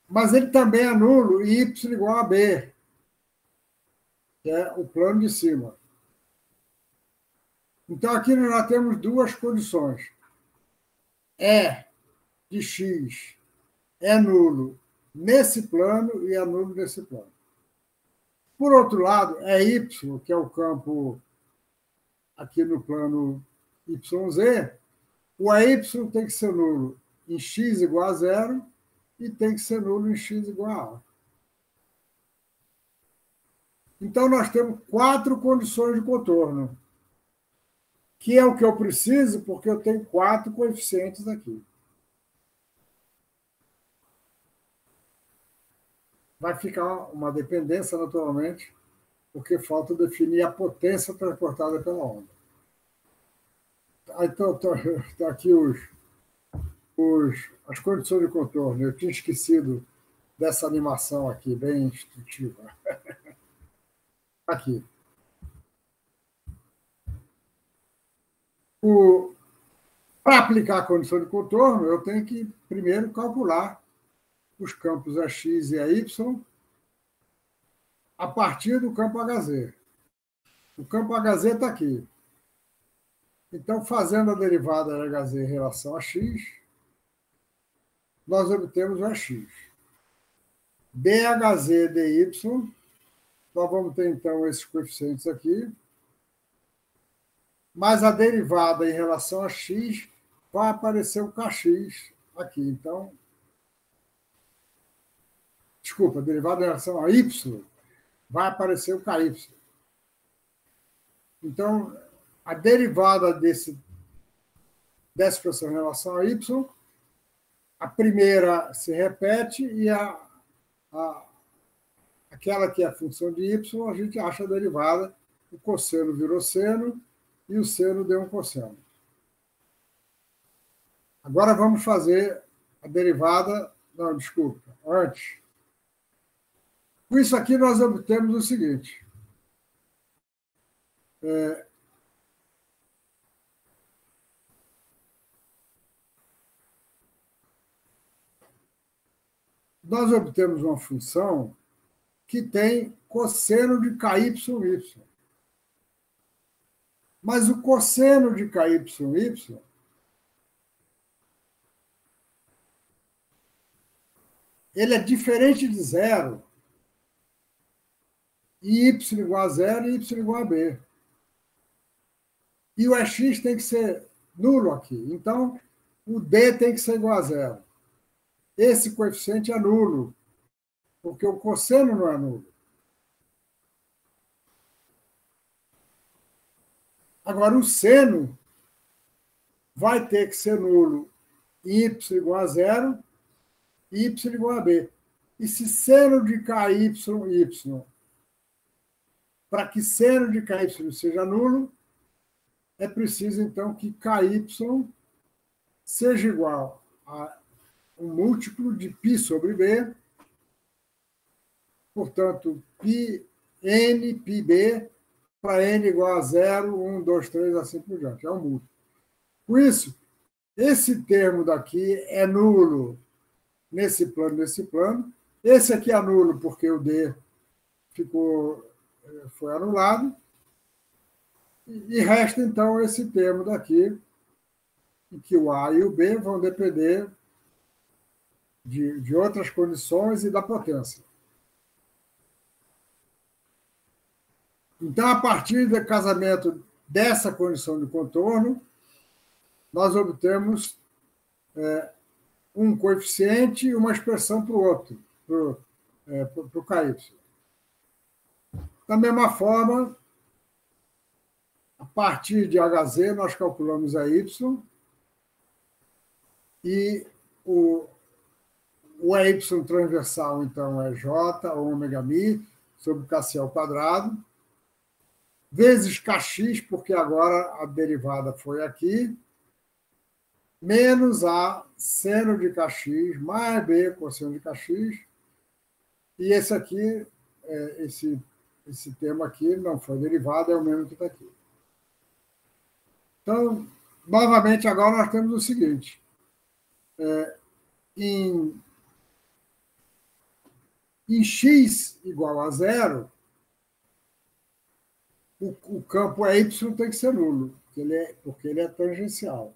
Mas ele também é nulo e y igual a b, que é o plano de cima. Então, aqui nós já temos duas condições. E de x é nulo nesse plano e é nulo nesse plano. Por outro lado, y, que é o campo aqui no plano YZ, o AY tem que ser nulo em x igual a zero e tem que ser nulo em x igual a A. Então, nós temos 4 condições de contorno, que é o que eu preciso, porque eu tenho 4 coeficientes aqui. Vai ficar uma dependência, naturalmente, porque falta definir a potência transportada pela onda. Então, estão aqui as condições de contorno. Eu tinha esquecido dessa animação aqui, bem instrutiva. Aqui. Para aplicar a condição de contorno, eu tenho que primeiro calcular os campos AX e AY a partir do campo HZ. O campo HZ está aqui. Então, fazendo a derivada de HZ em relação a x, nós obtemos o AX. DHZ dy, nós vamos ter, então, esses coeficientes aqui, mas a derivada em relação a x vai aparecer o kx aqui. Então, desculpa, a derivada em relação a y vai aparecer o ky. Então, a derivada dessa expressão em relação a y, a primeira se repete e aquela que é a função de y, a gente acha a derivada, o cosseno virou seno e o seno deu um cosseno. Agora vamos fazer a derivada... Não, desculpa, antes. Com isso aqui, nós obtemos o seguinte. Nós obtemos uma função que tem cosseno de KYY. Mas o cosseno de KYY ele é diferente de zero e y igual a zero e y igual a b. E o EX tem que ser nulo aqui. Então, o D tem que ser igual a zero. Esse coeficiente é nulo, porque o cosseno não é nulo. Agora, o seno vai ter que ser nulo y igual a zero e y igual a b. E se seno de KY, para que seno de KY seja nulo, é preciso, então, que KY seja igual a um múltiplo de π sobre b, portanto, πn, πb, para n igual a 0, 1, 2, 3, assim por diante. É um múltiplo. Com isso, esse termo daqui é nulo nesse plano. Esse aqui é nulo porque o D foi anulado. E resta, então, esse termo daqui, em que o A e o B vão depender de outras condições e da potência. Então, a partir do casamento dessa condição de contorno, nós obtemos um coeficiente e uma expressão para o outro, para o KY. Da mesma forma, a partir de HZ, nós calculamos a Y, e o EY transversal, então, é J, ômega mi, sobre KC ao quadrado, vezes Kx, porque agora a derivada foi aqui, menos A seno de Kx, mais B cosseno de Kx, e esse aqui, esse termo aqui não foi derivado, é o mesmo que está aqui. Então, novamente, agora nós temos o seguinte. Em x igual a zero, o campo Y tem que ser nulo, porque ele é tangencial.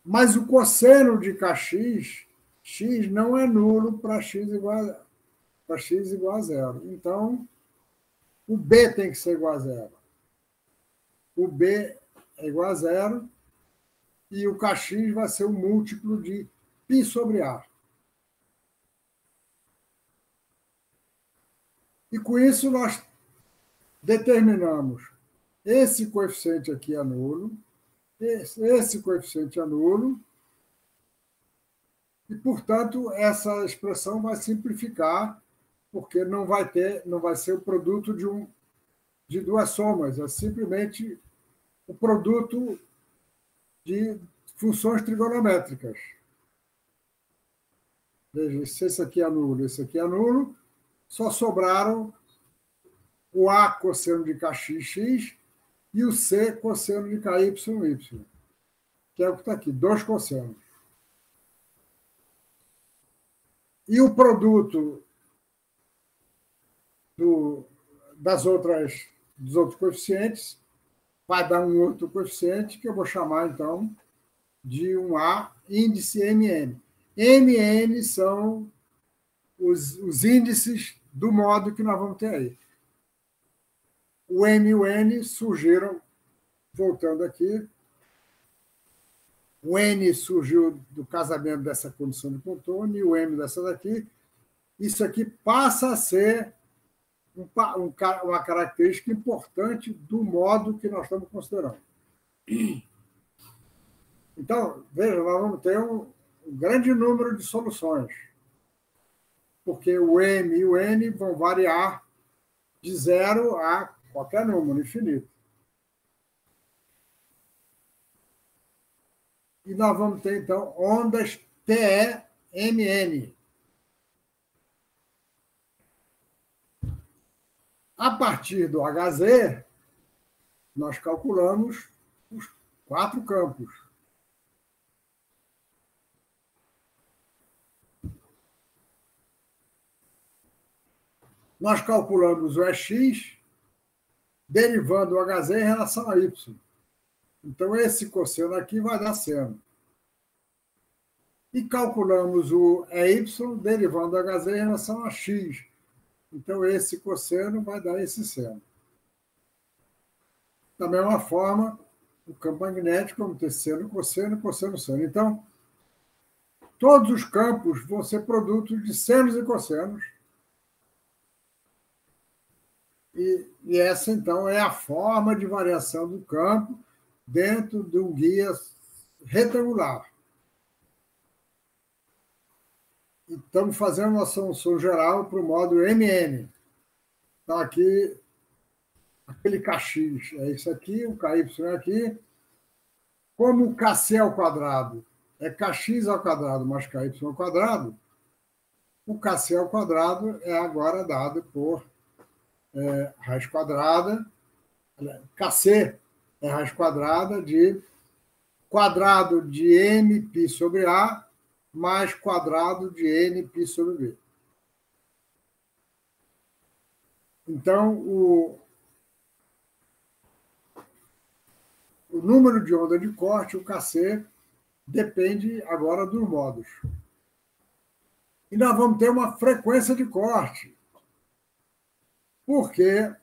Mas o cosseno de Kx, x não é nulo para x igual a zero. Então, o B tem que ser igual a zero. O B é igual a zero e o Kx vai ser o múltiplo de π sobre A. E com isso nós determinamos esse coeficiente aqui é nulo, esse coeficiente é nulo, e, portanto, essa expressão vai simplificar, porque não vai ser o produto de duas somas, é simplesmente o produto de funções trigonométricas. Veja, se esse aqui é nulo, esse aqui é nulo, só sobraram o A cosseno de kx e o C cosseno de ky, que é o que está aqui, 2 cossenos. E o produto dos outros coeficientes vai dar um outro coeficiente que eu vou chamar, então, de um A índice MN. MN são os índices do modo que nós vamos ter aí. O M e o N surgiram, voltando aqui, o N surgiu do casamento dessa condição de contorno e o M dessa daqui. Isso aqui passa a ser uma característica importante do modo que nós estamos considerando. Então, veja, nós vamos ter um grande número de soluções, porque o M e o N vão variar de 0 a qualquer número infinito. E nós vamos ter, então, ondas TE-MN. A partir do HZ, nós calculamos os 4 campos. Nós calculamos o EX derivando o HZ em relação a Y. Então, esse cosseno aqui vai dar seno. E calculamos o EY derivando o HZ em relação a X. Então, esse cosseno vai dar esse seno. Da mesma forma, o campo magnético, vamos ter seno, cosseno, seno. Então, todos os campos vão ser produtos de senos e cossenos. E essa, então, é a forma de variação do campo dentro de um guia retangular. E estamos fazendo uma solução geral para o modo MN. Então, aqui, aquele KX é isso aqui, o KY é aqui. Como o KC ao quadrado é KX ao quadrado mais KY ao quadrado, o KC ao quadrado é agora dado por raiz quadrada, KC é raiz quadrada de quadrado de mπ sobre A mais quadrado de nπ sobre B. Então, o número de onda de corte, o KC, depende agora dos modos. E nós vamos ter uma frequência de corte, porque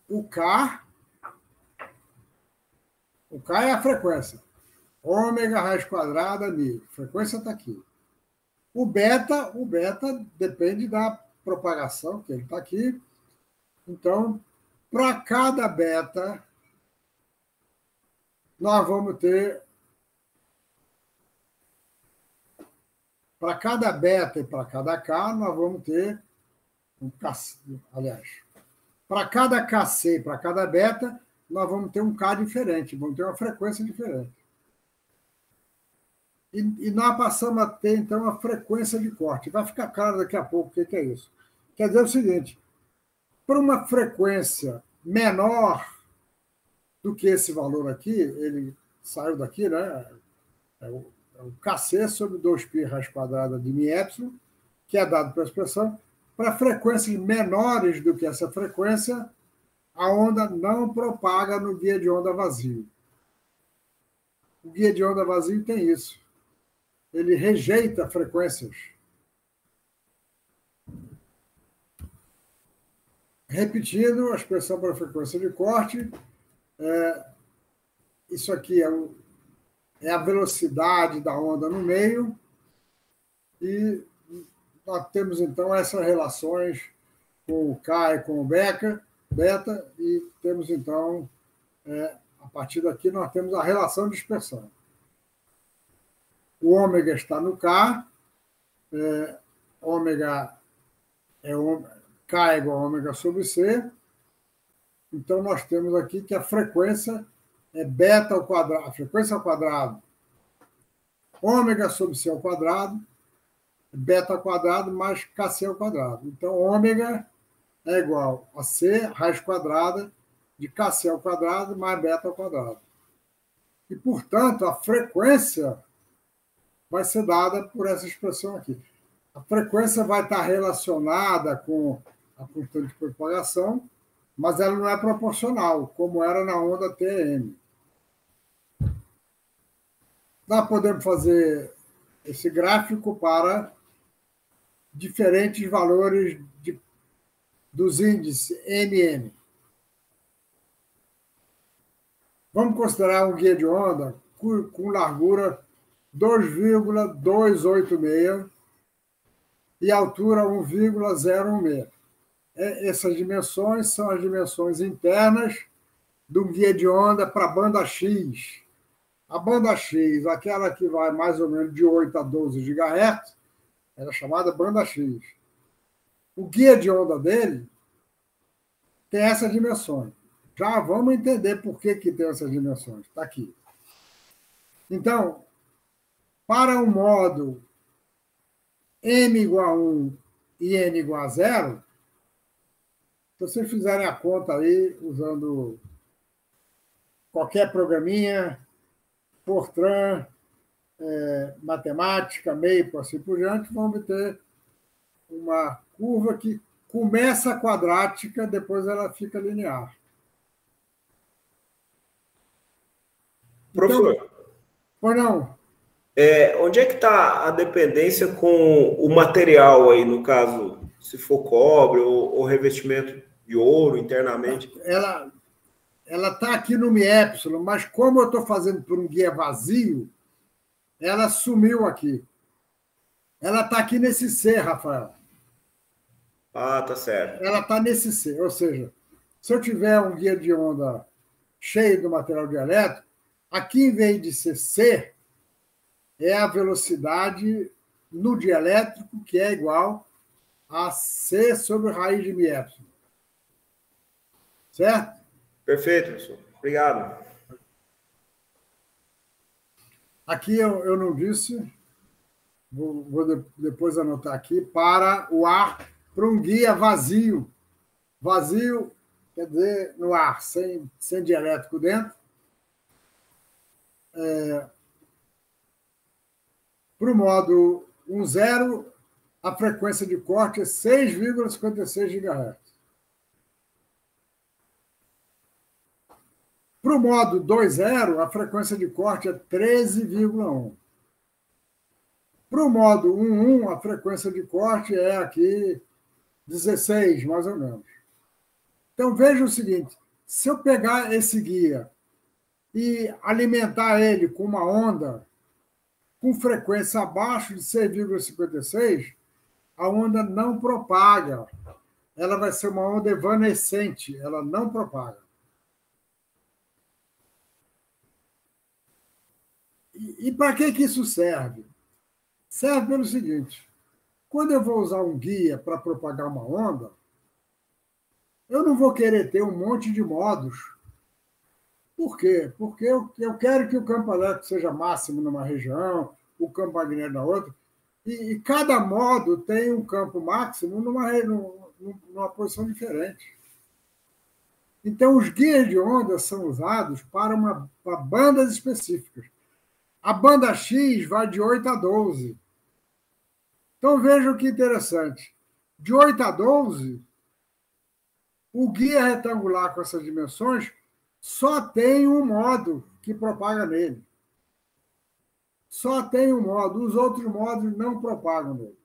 o K é a frequência. Ômega raiz quadrada, μ. A frequência está aqui. O beta depende da propagação, que ele está aqui. Então, para cada beta, nós vamos ter... Para cada beta e para cada K, nós vamos ter um K. Aliás, para cada KC e para cada beta, nós vamos ter um K diferente, vamos ter uma frequência diferente. E nós passamos a ter, então, a frequência de corte. Vai ficar claro daqui a pouco o que é isso. Quer dizer o seguinte, para uma frequência menor do que esse valor aqui, ele saiu daqui, né? É o KC sobre 2π raiz quadrada de μ, que é dado pela expressão. Para frequências menores do que essa frequência, a onda não propaga no guia de onda vazio. O guia de onda vazio tem isso. Ele rejeita frequências. Repetindo, a expressão para a frequência de corte, isso aqui é a velocidade da onda no meio, e nós temos, então, essas relações com o K e com o beta, e temos, então, a partir daqui, nós temos a relação de dispersão. O ômega está no K, K é igual a ômega sobre C, então nós temos aqui que a frequência é beta ao quadrado, a frequência ao quadrado ômega sobre C ao quadrado, beta ao quadrado mais KC ao quadrado. Então, ômega é igual a C raiz quadrada de KC ao quadrado mais beta ao quadrado. E, portanto, a frequência vai ser dada por essa expressão aqui. A frequência vai estar relacionada com a constante de propagação, mas ela não é proporcional, como era na onda TM. Nós podemos fazer esse gráfico para diferentes valores dos índices NM. Vamos considerar um guia de onda com largura 2,286 e altura 1,016. Essas dimensões são as dimensões internas do guia de onda para a banda X. A banda X, aquela que vai mais ou menos de 8 a 12 GHz, ela é chamada banda X. O guia de onda dele tem essas dimensões. Já vamos entender por que tem essas dimensões. Está aqui. Então, para o modo M igual a 1 e N igual a 0, se vocês fizerem a conta aí, usando qualquer programinha, Fortran, matemática, Maple, assim por diante, vão obter uma curva que começa quadrática, depois ela fica linear. Professor, então, ou não? Onde é que está a dependência com o material aí, no caso, se for cobre ou revestimento de ouro internamente? Ela está aqui no MiEpsilon, mas como eu estou fazendo por um guia vazio, ela sumiu aqui. Ela está aqui nesse C, Rafael. Ah, tá certo. Ela está nesse C. Ou seja, se eu tiver um guia de onda cheio do material dielétrico, aqui em vez de ser C, é a velocidade no dielétrico, que é igual a C sobre raiz de MiEpsilon. Certo? Perfeito, professor. Obrigado. Aqui eu não disse, vou depois anotar aqui, para o ar, para um guia vazio. Vazio quer dizer no ar, sem dielétrico dentro. Para o modo 1,0, a frequência de corte é 6,56 GHz. Para o modo 2,0, a frequência de corte é 13,1. Para o modo 1,1, a frequência de corte é aqui 16, mais ou menos. Então, veja o seguinte, se eu pegar esse guia e alimentar ele com uma onda com frequência abaixo de 6,56, a onda não propaga. Ela vai ser uma onda evanescente, ela não propaga. E para que isso serve? Serve pelo seguinte, quando eu vou usar um guia para propagar uma onda, eu não vou querer ter um monte de modos. Por quê? Porque eu quero que o campo elétrico seja máximo numa região, o campo magnético na outra, e cada modo tem um campo máximo numa posição diferente. Então, os guias de onda são usados para bandas específicas. A banda X vai de 8 a 12. Então, vejam que interessante. De 8 a 12, o guia retangular com essas dimensões só tem um modo que propaga nele. Só tem um modo. Os outros modos não propagam nele.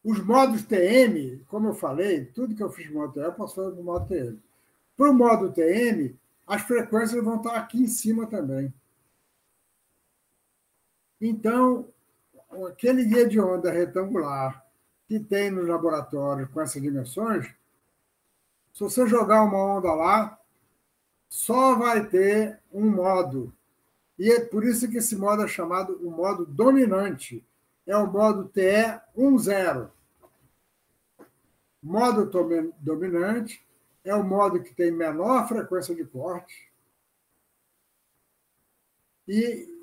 Os modos TM, como eu falei, tudo que eu fiz no modo TM, eu posso fazer no modo TM. Para o modo TM, as frequências vão estar aqui em cima também. Então, aquele guia de onda retangular que tem nos laboratórios com essas dimensões, se você jogar uma onda lá, só vai ter um modo. E é por isso que esse modo é chamado o modo dominante. É o modo TE 10. Modo dominante é o modo que tem menor frequência de corte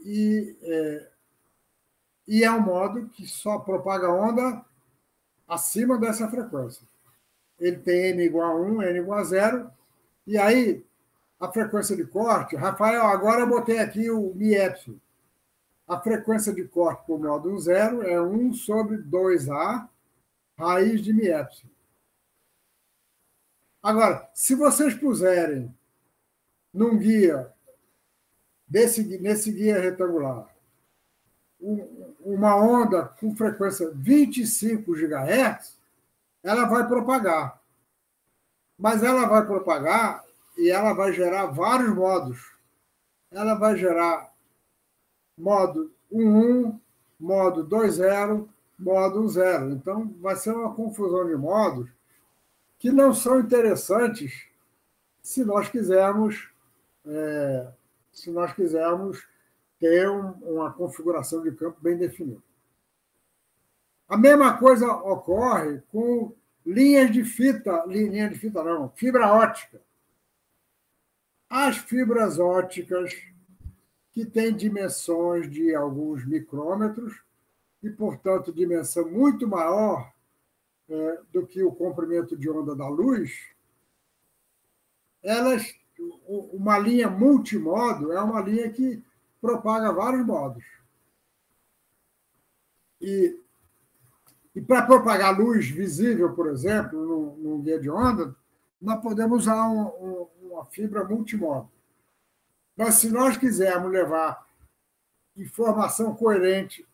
e é um modo que só propaga onda acima dessa frequência. Ele tem n igual a 1, n igual a 0, e aí a frequência de corte, Rafael, agora eu botei aqui o mi-epsilon. A frequência de corte por módulo 0 é 1 sobre 2A raiz de mi-epsilon. Agora, se vocês puserem num guia, nesse guia retangular, uma onda com frequência 25 GHz, ela vai propagar. Mas ela vai propagar e ela vai gerar vários modos. Ela vai gerar modo 1.1, modo 2.0, modo 1.0. Então, vai ser uma confusão de modos que não são interessantes se nós quisermos ter uma configuração de campo bem definida. A mesma coisa ocorre com fibra ótica. As fibras óticas que têm dimensões de alguns micrômetros e, portanto, dimensão muito maior do que o comprimento de onda da luz, uma linha multimodo é uma linha que propaga vários modos. E para propagar luz visível, por exemplo, num guia de onda, nós podemos usar uma fibra multimodo. Mas, se nós quisermos levar informação coerente,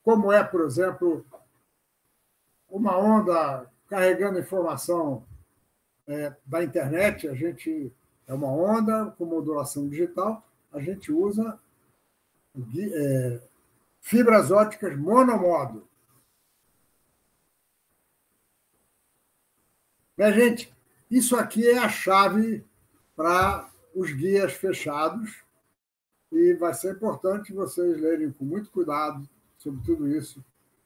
como é, por exemplo, uma onda carregando informação da internet, é uma onda com modulação digital, a gente usa fibras óticas monomodo. Bem, gente, isso aqui é a chave para os guias fechados e vai ser importante vocês lerem com muito cuidado sobre tudo isso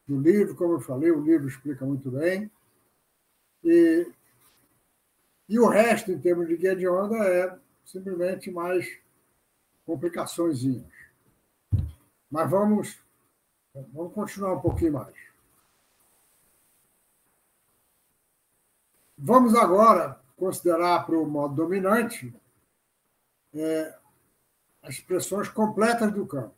no livro, como eu falei, o livro explica muito bem. E o resto, em termos de guia de onda, é simplesmente mais complicaçõezinhas. Mas vamos continuar um pouquinho mais. Vamos agora considerar para o modo dominante as expressões completas do campo.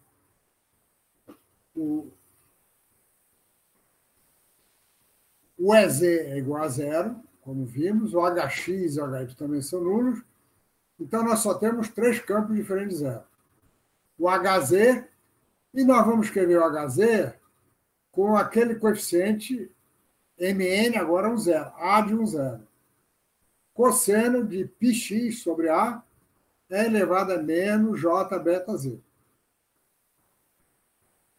O EZ é igual a 0, como vimos, o HX e o HY também são nulos, então nós só temos 3 campos diferentes de zero. O HZ, e nós vamos escrever o HZ com aquele coeficiente MN, agora um zero, A de um zero. Cosseno de πx sobre A é elevado a menos J beta Z.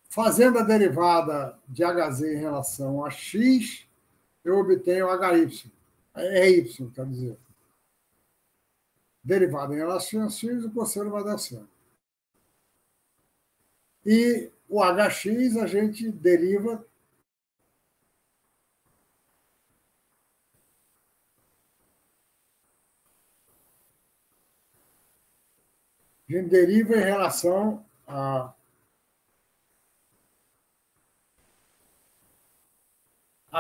Fazendo a derivada de HZ em relação a x, eu obtenho HY. É Y, quer dizer. Derivada em relação a x, o cosseno vai dar certo. E o HX a gente deriva em relação a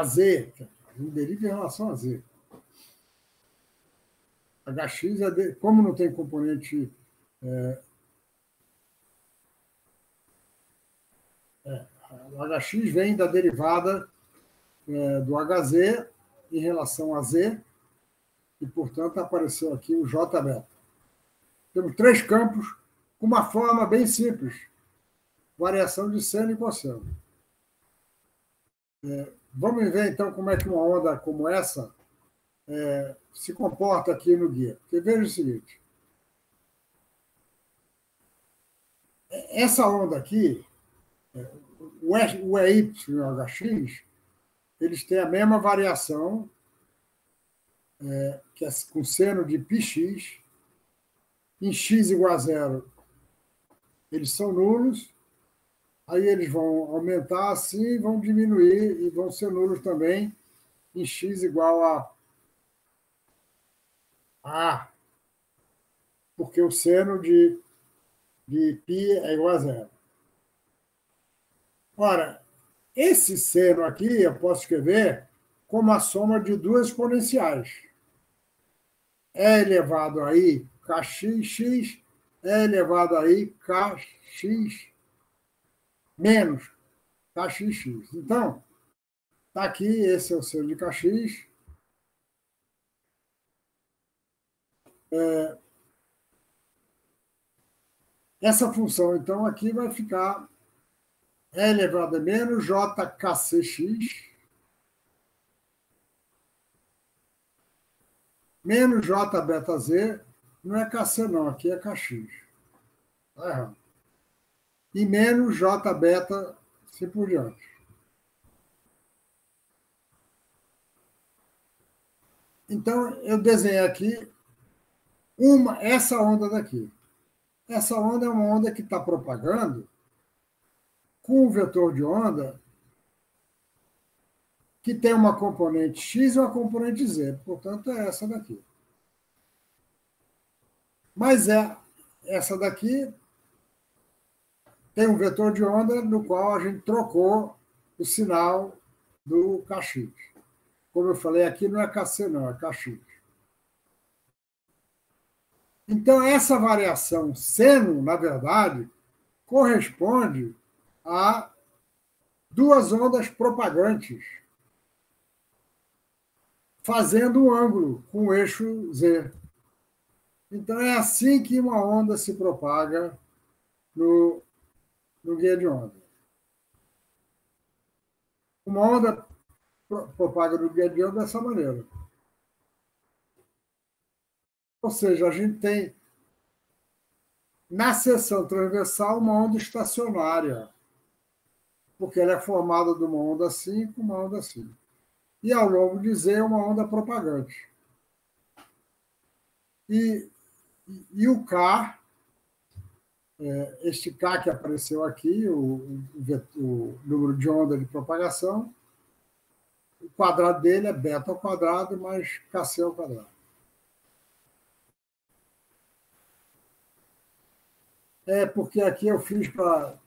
Z. A gente deriva em relação a Z. HX, como não tem componente... o HX vem da derivada do HZ em relação a Z, e, portanto, apareceu aqui o J beta. Temos 3 campos com uma forma bem simples, variação de seno e cosseno. Vamos ver, então, como é que uma onda como essa se comporta aqui no guia. Porque veja o seguinte. Essa onda aqui, o EY e o HX, eles têm a mesma variação, que é com seno de πx. Em x igual a 0, eles são nulos, aí eles vão aumentar assim, vão diminuir e vão ser nulos também em x igual a A, porque o seno de de π é igual a zero. Ora, esse seno aqui eu posso escrever como a soma de duas exponenciais. É elevado aí kx, é elevado aí kx menos kxx. Então, está aqui, esse é o seno de kx. Essa função, então, aqui vai ficar E elevado a menos jkcx menos j beta z, não é kc não, aqui é kx. Está errado. E menos j beta, assim por diante. Então, eu desenhei aqui essa onda daqui. Essa onda é uma onda que está propagando com um vetor de onda que tem uma componente x e uma componente z. Portanto, é essa daqui. Mas essa daqui tem um vetor de onda no qual a gente trocou o sinal do kx. Como eu falei, aqui não é kc, não, é kx. Então, essa variação seno, na verdade, corresponde a duas ondas propagantes, fazendo um ângulo com o eixo z. Então, é assim que uma onda se propaga no guia de onda. Uma onda propaga no guia de onda dessa maneira. Ou seja, a gente tem, na seção transversal, uma onda estacionária, porque ela é formada de uma onda assim com uma onda assim. E ao longo de Z, uma onda propagante. E o K, este K que apareceu aqui, o número de onda de propagação, o quadrado dele é beta ao quadrado mais kc ao quadrado. Porque aqui eu fiz para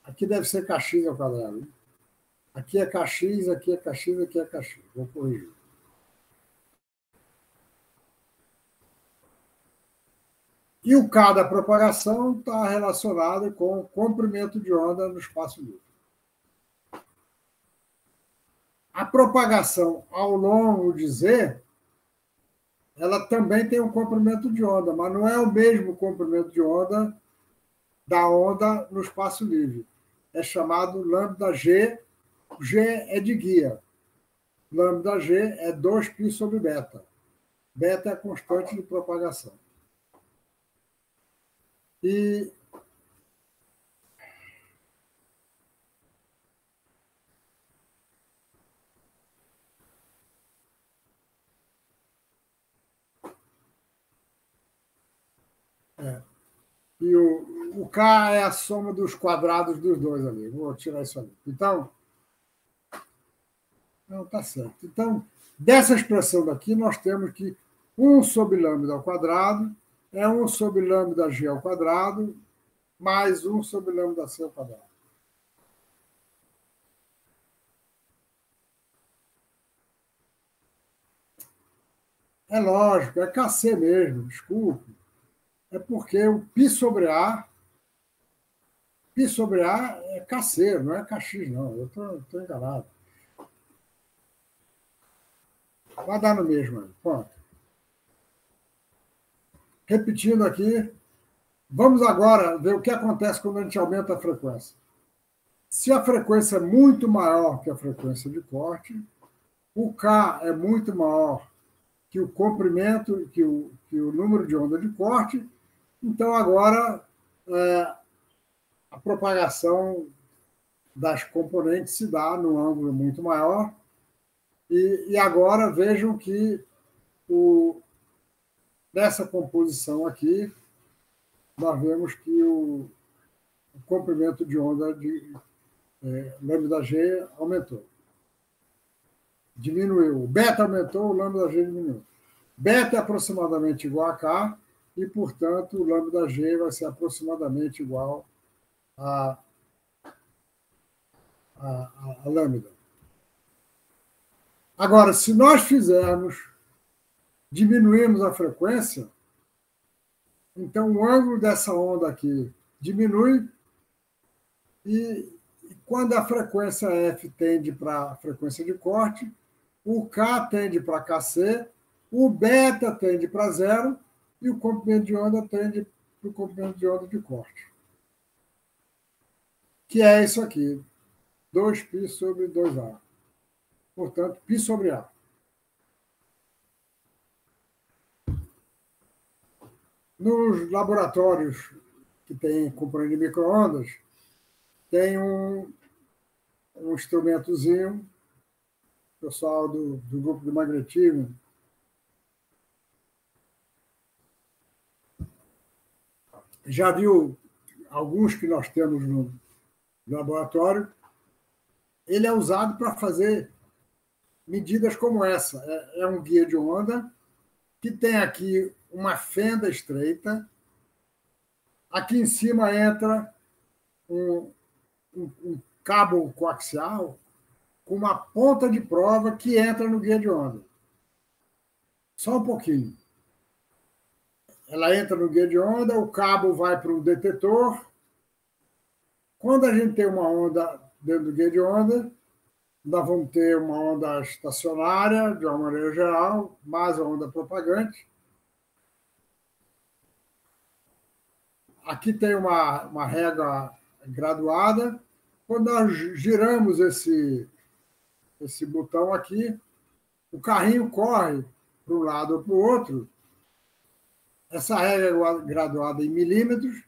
aqui deve ser kx ao quadrado. Aqui é kx, aqui é kx, aqui é kx. Vou corrigir. E o K da propagação está relacionado com o comprimento de onda no espaço livre. A propagação ao longo de Z, ela também tem um comprimento de onda, mas não é o mesmo comprimento de onda da onda no espaço livre. É chamado lambda G. G é de guia. Lambda G é 2π sobre beta. Beta é a constante de propagação. E o K é a soma dos quadrados dos dois ali. Vou tirar isso ali. Então, não está certo. Então, dessa expressão daqui, nós temos que 1 sobre lambda ao quadrado é 1 sobre lambda G ao quadrado mais 1 sobre lambda C ao quadrado. É lógico, é kc mesmo, desculpe. É porque o π sobre A é kc, não é kx, não. Eu estou enganado. Vai dar no mesmo. Pronto. Repetindo aqui, vamos agora ver o que acontece quando a gente aumenta a frequência. Se a frequência é muito maior que a frequência de corte, o K é muito maior que o comprimento, que o número de onda de corte, então agora a propagação das componentes se dá num ângulo muito maior. E agora vejam que nessa composição aqui, nós vemos que o comprimento de onda de lambda G aumentou. Diminuiu. O beta aumentou, o lambda G diminuiu. Beta é aproximadamente igual a K, e, portanto, o lambda G vai ser aproximadamente igual a lambda. Agora, se nós diminuirmos a frequência, então o ângulo dessa onda aqui diminui e quando a frequência F tende para a frequência de corte, o K tende para Kc, o beta tende para zero e o comprimento de onda tende para o comprimento de onda de corte. Que é isso aqui, 2π sobre 2A. Portanto, π sobre A. Nos laboratórios que tem componente de micro-ondas, tem um instrumentozinho, pessoal do grupo de magnetismo, já viu alguns que nós temos no laboratório, ele é usado para fazer medidas como essa. É um guia de onda que tem aqui uma fenda estreita, aqui em cima entra um cabo coaxial com uma ponta de prova que entra no guia de onda. Só um pouquinho. Ela entra no guia de onda, o cabo vai para um detetor. Quando a gente tem uma onda dentro do guia de onda, nós vamos ter uma onda estacionária, de uma maneira geral, mais a onda propagante. Aqui tem uma régua graduada. Quando nós giramos esse botão aqui, o carrinho corre para um lado ou para o outro. Essa régua é graduada em milímetros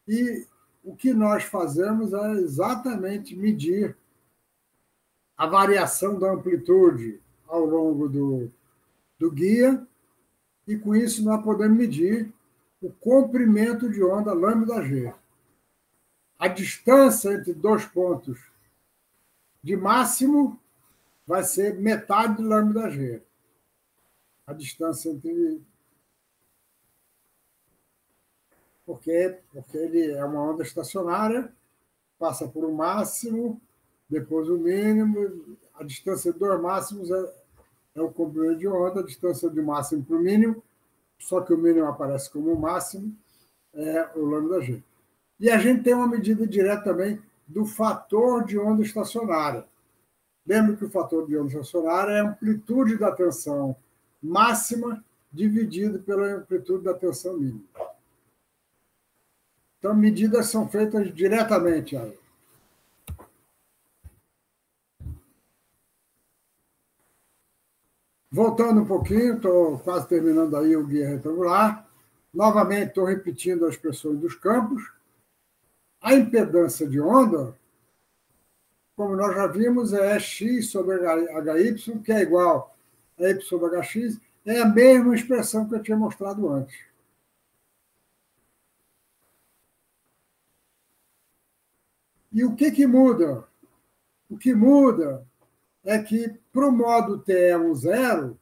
e o que nós fazemos é exatamente medir a variação da amplitude ao longo do guia e, com isso, nós podemos medir o comprimento de onda lambda G. A distância entre dois pontos de máximo vai ser metade de lambda G. A distância entre... Porque ele é uma onda estacionária, passa por um máximo, depois o mínimo, a distância de dois máximos é o comprimento de onda, a distância do máximo para o mínimo, só que o mínimo aparece como o máximo, é o lambda G. E a gente tem uma medida direta também do fator de onda estacionária. Lembra que o fator de onda estacionária é a amplitude da tensão máxima dividido pela amplitude da tensão mínima. Então, medidas são feitas diretamente aí. Voltando um pouquinho, estou quase terminando aí o guia retangular. Novamente, estou repetindo as expressões dos campos. A impedância de onda, como nós já vimos, é x sobre hy, que é igual a y sobre hx, é a mesma expressão que eu tinha mostrado antes. E o que muda? O que muda é que, para o modo TE10,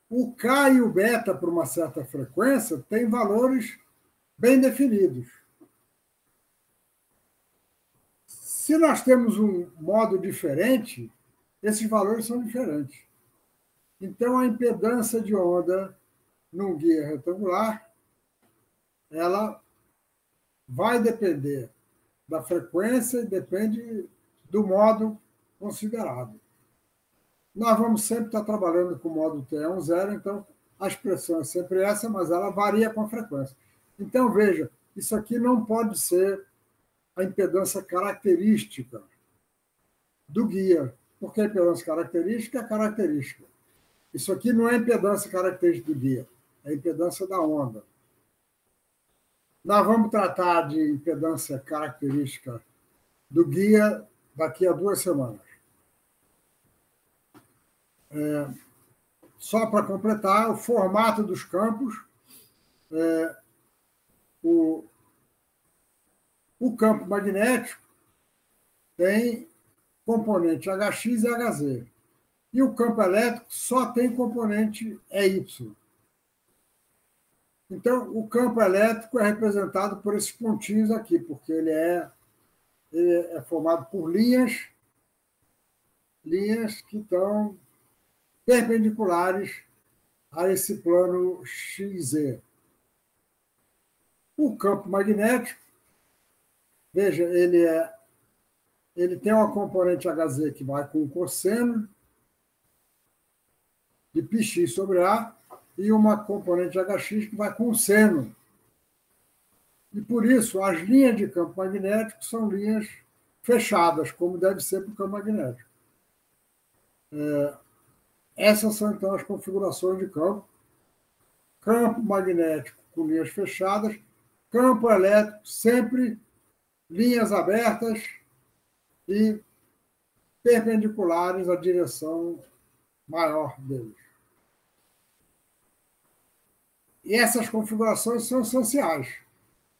o K e o beta, por uma certa frequência, têm valores bem definidos. Se nós temos um modo diferente, esses valores são diferentes. Então, a impedância de onda num guia retangular, ela vai depender da frequência e depende do modo considerado. Nós vamos sempre estar trabalhando com o modo TE10, então a expressão é sempre essa, mas ela varia com a frequência. Então, veja, isso aqui não pode ser a impedância característica do guia, porque a impedância característica é característica. Isso aqui não é impedância característica do guia, é a impedância da onda. Nós vamos tratar de impedância característica do guia daqui a 2 semanas. Só para completar, o formato dos campos, o campo magnético tem componente Hx e Hz. E o campo elétrico só tem componente EY. Então, o campo elétrico é representado por esses pontinhos aqui, porque ele é formado por linhas que estão perpendiculares a esse plano XZ. O campo magnético, veja, ele tem uma componente Hz que vai com o cosseno de πx sobre A e uma componente Hx que vai com o seno. E por isso, as linhas de campo magnético são linhas fechadas, como deve ser para o campo magnético. Essas são, então, as configurações de campo. Campo magnético com linhas fechadas, campo elétrico sempre linhas abertas e perpendiculares à direção maior deles. E essas configurações são essenciais.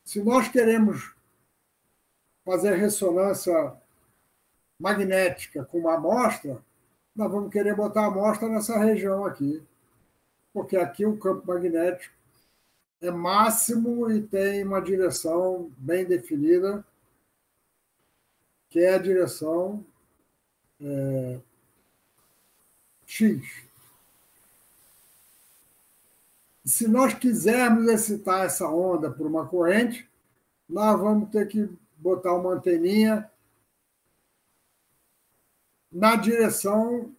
Se nós queremos fazer ressonância magnética com uma amostra, nós vamos querer botar a amostra nessa região aqui, porque aqui o campo magnético é máximo e tem uma direção bem definida, que é a direção X. E se nós quisermos excitar essa onda por uma corrente, nós vamos ter que botar uma anteninha na direção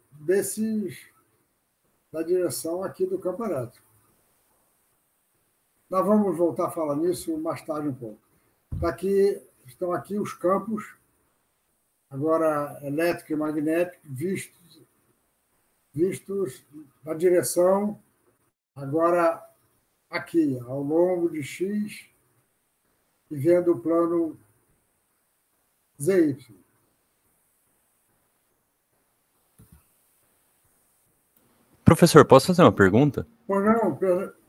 da direção aqui do campo elétrico. Nós vamos voltar a falar nisso mais tarde um pouco. Estão aqui os campos, agora elétrico e magnético, vistos na direção, agora aqui, ao longo de X, e vendo o plano ZY. Professor, posso fazer uma pergunta? Pois não,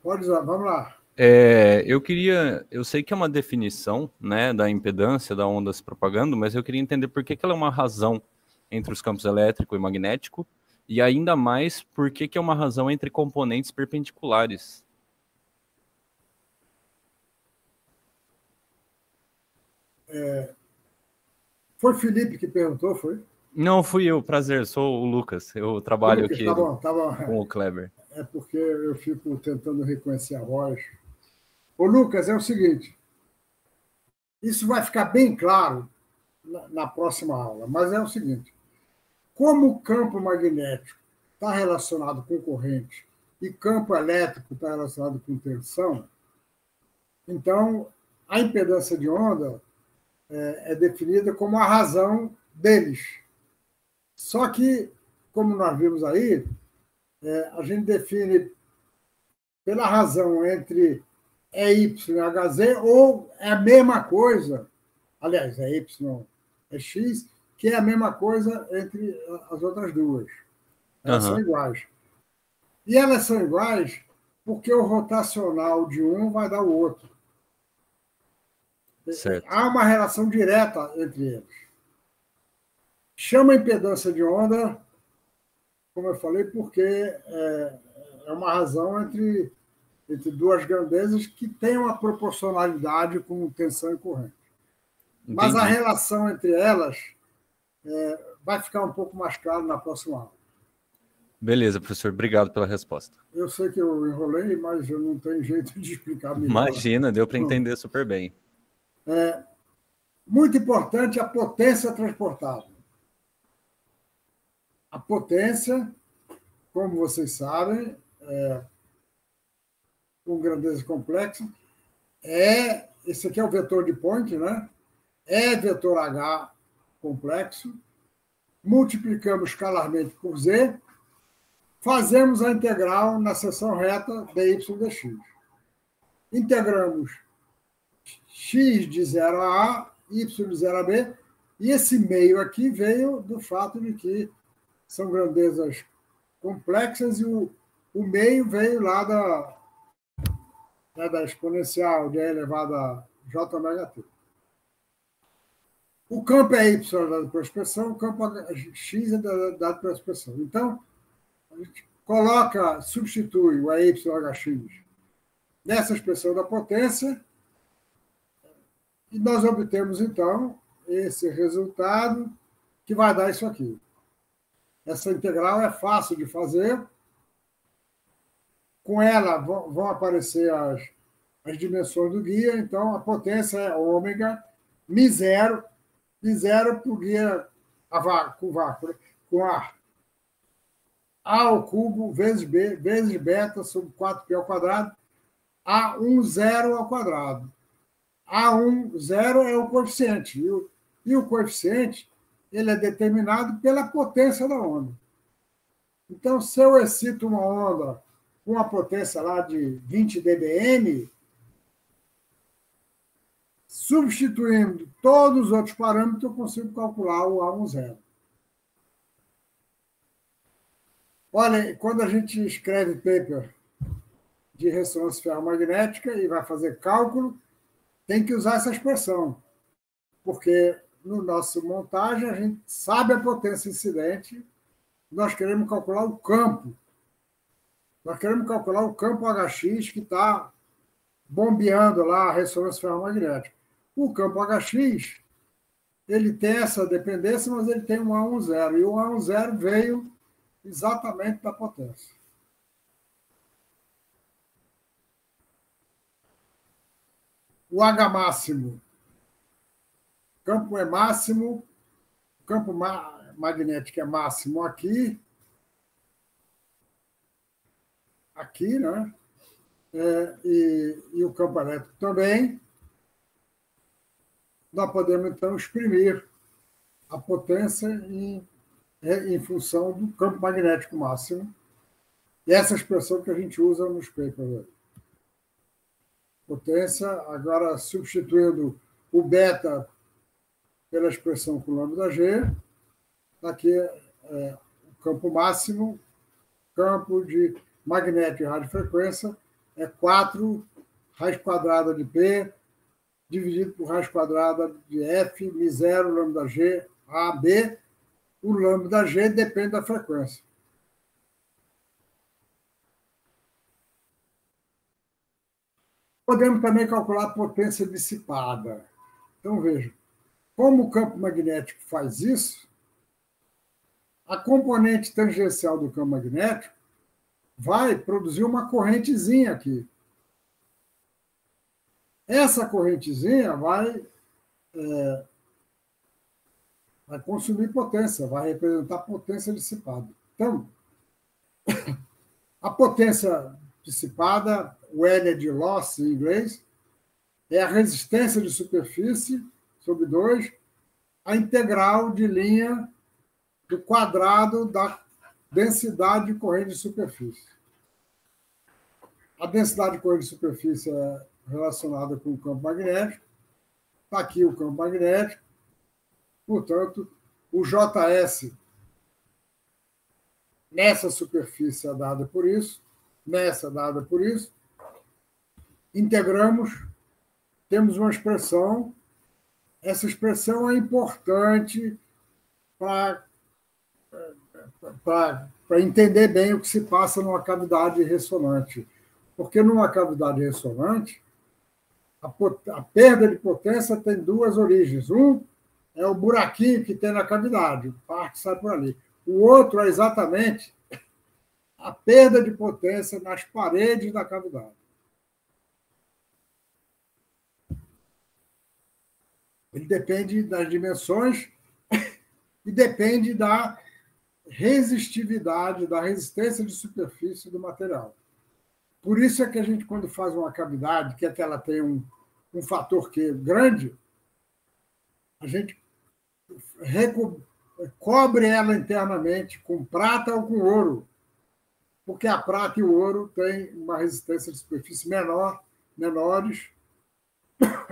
pode usar, vamos lá. Eu sei que é uma definição, né, da impedância da onda se propagando, mas eu queria entender por que ela é uma razão entre os campos elétrico e magnético, e ainda mais por que é uma razão entre componentes perpendiculares. Foi o Felipe que perguntou, foi? Não, fui eu, prazer, sou o Lucas, eu trabalho Lucas, aqui tá bom. com o Kleber. É porque eu fico tentando reconhecer a voz. Ô, Lucas, é o seguinte, isso vai ficar bem claro na próxima aula, mas é o seguinte, como o campo magnético está relacionado com corrente e campo elétrico está relacionado com tensão, então a impedância de onda é definida como a razão deles. Só que, como nós vimos aí, a gente define pela razão entre EY e HZ, ou é a mesma coisa, aliás, é Y, é X, que é a mesma coisa entre as outras duas. Elas são iguais. E elas são iguais porque o rotacional de um vai dar o outro. Certo. Há uma relação direta entre eles. Chama impedância de onda, como eu falei, porque é uma razão entre duas grandezas que tem uma proporcionalidade com tensão e corrente. Entendi. Mas a relação entre elas vai ficar um pouco mais claro na próxima aula. Beleza, professor, obrigado pela resposta. Eu sei que eu enrolei, mas eu não tenho jeito de explicar melhor. Imagina, deu para entender super bem. Muito importante a potência transportada. A potência, como vocês sabem, com grandeza complexa, esse aqui é o vetor de Point, né? É vetor H complexo, multiplicamos escalarmente por Z, fazemos a integral na seção reta dy dx. Integramos x de 0 a A, y de 0 a B, e esse meio aqui veio do fato de que são grandezas complexas e o meio veio lá da exponencial de E elevado a J omega t. O campo é Y dado pela expressão, o campo X é dado pela expressão. Então, a gente substitui o EY HX nessa expressão da potência, e nós obtemos, então, esse resultado que vai dar isso aqui. Essa integral é fácil de fazer. Com ela vão aparecer as dimensões do guia, então a potência é ômega, μ0, μ0 por guia com vácuo, com ar. A ao cubo vezes B, vezes beta sobre 4π ao quadrado, A1 zero ao quadrado. A1 zero é o coeficiente, e o coeficiente ele é determinado pela potência da onda. Então, se eu excito uma onda com uma potência lá de 20 dBm, substituindo todos os outros parâmetros, eu consigo calcular o A1 zero. Olha, quando a gente escreve paper de ressonância ferromagnética e vai fazer cálculo, tem que usar essa expressão, porque no nosso montagem a gente sabe a potência incidente, nós queremos calcular o campo. Nós queremos calcular o campo HX que está bombeando lá a ressonância ferromagnética. O campo HX, ele tem essa dependência, mas ele tem um A1 zero, e o A1 zero veio exatamente da potência. O H máximo, o campo é máximo, o campo magnético é máximo aqui, né? E o campo elétrico também. Nós podemos, então, exprimir a potência em função do campo magnético máximo. E essa expressão que a gente usa nos papers. Potência, agora substituindo o beta pela expressão com lambda G, aqui é o campo máximo, campo de magnético e radiofrequência, é 4 raiz quadrada de P, dividido por raiz quadrada de F, μ0, lambda G, A, B. O lambda G depende da frequência. Podemos também calcular a potência dissipada. Então, veja, como o campo magnético faz isso, a componente tangencial do campo magnético vai produzir uma correntezinha aqui. Essa correntezinha vai consumir potência, vai representar potência dissipada. Então, a potência dissipada, o L é de loss em inglês, é a resistência de superfície sobre 2, a integral de linha do quadrado da densidade de corrente de superfície. A densidade de corrente de superfície é relacionada com o campo magnético. Está aqui o campo magnético. Portanto, o JS nessa superfície é dada por isso, nessa é dada por isso. Integramos, temos uma expressão. Essa expressão é importante para entender bem o que se passa numa cavidade ressonante. Porque numa cavidade ressonante, a perda de potência tem duas origens. Um é o buraquinho que tem na cavidade, o par que sai por ali. O outro é exatamente a perda de potência nas paredes da cavidade. Ele depende das dimensões e depende da resistividade, da resistência de superfície do material. Por isso é que a gente, quando faz uma cavidade, quer que ela tenha um fator Q grande, a gente cobre ela internamente com prata ou com ouro, porque a prata e o ouro têm uma resistência de superfície menores,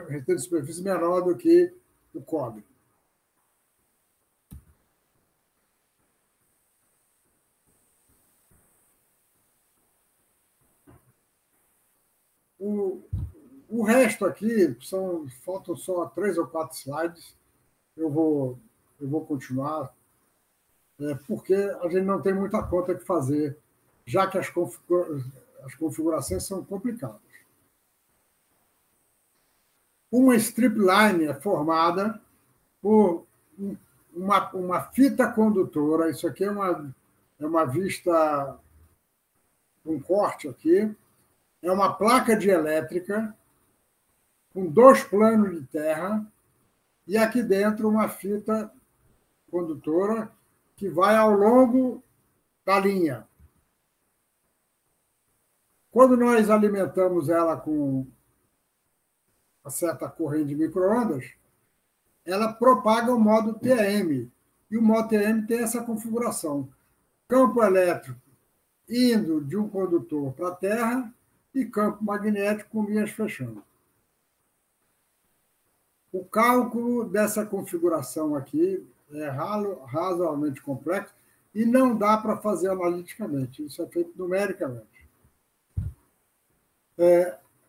resistência de superfície menor do que o cobre. O resto aqui, faltam só 3 ou 4 slides. Eu vou continuar, porque a gente não tem muita conta que fazer, já que as configurações são complicadas. Uma stripline é formada por uma fita condutora. Isso aqui é uma vista, um corte aqui. É uma placa dielétrica com 2 planos de terra e aqui dentro uma fita condutora que vai ao longo da linha. Quando nós alimentamos ela com uma certa corrente de micro-ondas, ela propaga o modo TM. E o modo TM tem essa configuração. Campo elétrico indo de um condutor para a Terra e campo magnético com linhas fechando. O cálculo dessa configuração aqui é razoavelmente complexo e não dá para fazer analiticamente. Isso é feito numericamente.